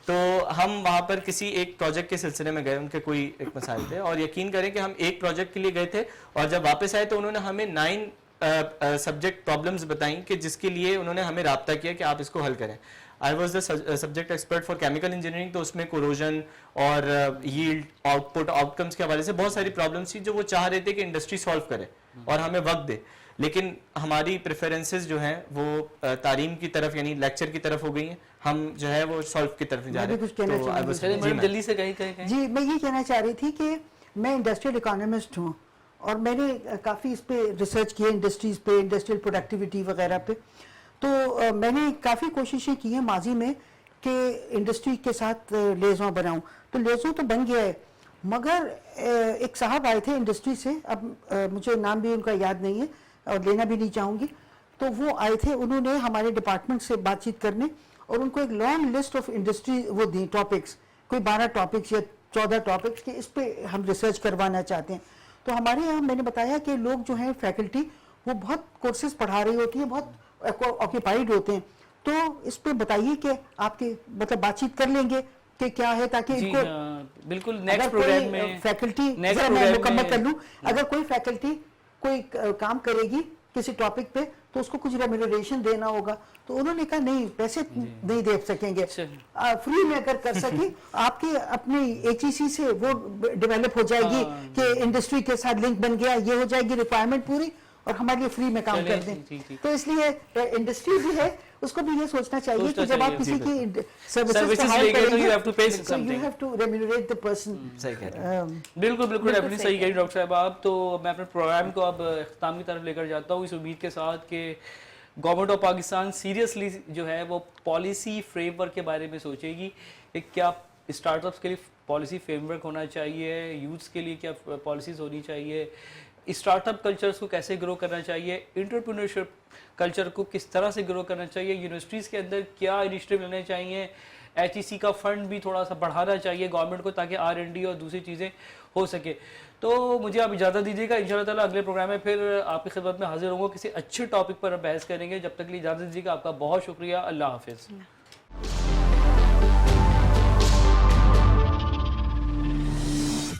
تو ہم وہاں پر کسی ایک پروجیکٹ کے سلسلے میں گئے, ان کے کوئی ایک مسائل تھے اور یقین کریں کہ ہم ایک پروجیکٹ کے لیے گئے تھے اور جب واپس آئے تو انہوں نے ہمیں 9 سبجیکٹ پرابلمز بتائیں کہ جس کے لیے انہوں نے ہمیں رابطہ کیا کہ آپ اس کو حل کریں. I was the subject expert for chemical engineering, تو اس میں کوروژن اور yield out put out comes کے حوالے سے بہت ساری پرابلمس تھیں جو وہ چاہ رہے تھے کہ انڈسٹری سالو کرے اور ہمیں وقت دے. لیکن ہماری پریفرنسز جو ہیں وہ تعلیم کی طرف یعنی لیکچر کی طرف ہو گئی ہیں, ہم جو ہے وہ سالو کی طرف جا رہے ہیں. جلدی سے کہیں جی میں یہ کہنا چاہ رہی تھی کہ میں انڈسٹریل اکانومسٹ ہوں اور میں نے کافی اس پہ ریسرچ کی انڈسٹریز پہ, انڈسٹریل پروڈکٹیوٹی وغیرہ پہ. تو میں نے کافی کوششیں کی ہیں ماضی میں کہ انڈسٹری کے ساتھ لیزوں بناؤں, تو لیزوں تو بن گیا ہے مگر ایک صاحب آئے تھے انڈسٹری سے, اب مجھے نام بھی ان کا یاد نہیں ہے اور لینا بھی نہیں چاہوں گی, تو وہ آئے تھے, انہوں نے ہمارے ڈپارٹمنٹ سے بات چیت کرنے اور ان کو ایک لانگ لسٹ آف انڈسٹری وہ دیں ٹاپکس, کوئی 12 ٹاپکس یا 14 ٹاپکس کہ اس پہ ہم ریسرچ کروانا چاہتے ہیں. تو ہمارے یہاں میں نے بتایا کہ لوگ جو ہیں فیکلٹی وہ بہت کورسز پڑھا رہی ہوتی ہیں, بہت آکوپائڈ ہوتے ہیں, تو اس پہ بتائیے کہ آپ کے مطلب بات چیت کر لیں گے کہ کیا ہے تاکہ جی ان کو ہاں بالکل اگر نیکسٹ پروگرام میں کوئی فیکلٹی next ذرا میں program مکمل میں- کر لوں، اگر کوئی فیکلٹی کوئی کام کرے گی کسی ٹاپک پہ تو اس کو کچھ ریمونریشن دینا ہوگا، تو انہوں نے کہا نہیں پیسے نہیں دے سکیں گے، فری میں اگر کر سکیں آپ کے اپنی ایچ ای سی سے وہ ڈیولپ ہو جائے گی کہ انڈسٹری کے ساتھ لنک بن گیا، یہ ہو جائے گی ریکوائرمنٹ پوری، اور ہمارے لیے فری میں کام چلیں، کر دیں. ٹھیک. تو اس لیے انڈسٹری بھی ہے اس کو بھی یہ سوچنا چاہیے کہ جب آپ کسی کی سروسز Services ہائر لے گئے تو کریں you گے have to pay so you something. have to remunerate the person. صحیح کہہ رہے ہیں. بالکل ڈیفینیٹلی صحیح کہہ رہی ڈاکٹر صاحب آپ. تو میں اپنے پروگرام کو اب اختتام کی طرف لے کر جاتا ہوں اس امید کے ساتھ کہ گورنمنٹ آف پاکستان سیریسلی جو ہے وہ پالیسی فریم ورک کے بارے میں سوچے گی کہ کیا اسٹارٹ اپس کے لیے پالیسی فریم ورک ہونا چاہیے، یوتھس کے لیے کیا پالیسیز ہونی چاہیے، اسٹارٹ اپ کلچرز کو کیسے گرو کرنا چاہیے، انٹرپرینورشپ کلچر کو کس طرح سے گرو کرنا چاہیے، یونیورسٹیز کے اندر کیا انیشیٹو لینے چاہیے، ایچ ای سی کا فنڈ بھی تھوڑا سا بڑھانا چاہیے گورنمنٹ کو تاکہ R&D اور دوسری چیزیں ہو سکے. تو مجھے آپ اجازت دیجیے گا، انشاءاللہ تعالیٰ اگلے پروگرام میں پھر آپ کی خدمت میں حاضر ہوں گا، کسی اچھے ٹاپک پر بحث کریں گے. جب تک کے لیے اجازت دیجیے گا، آپ کا بہت شکریہ. اللہ حافظ.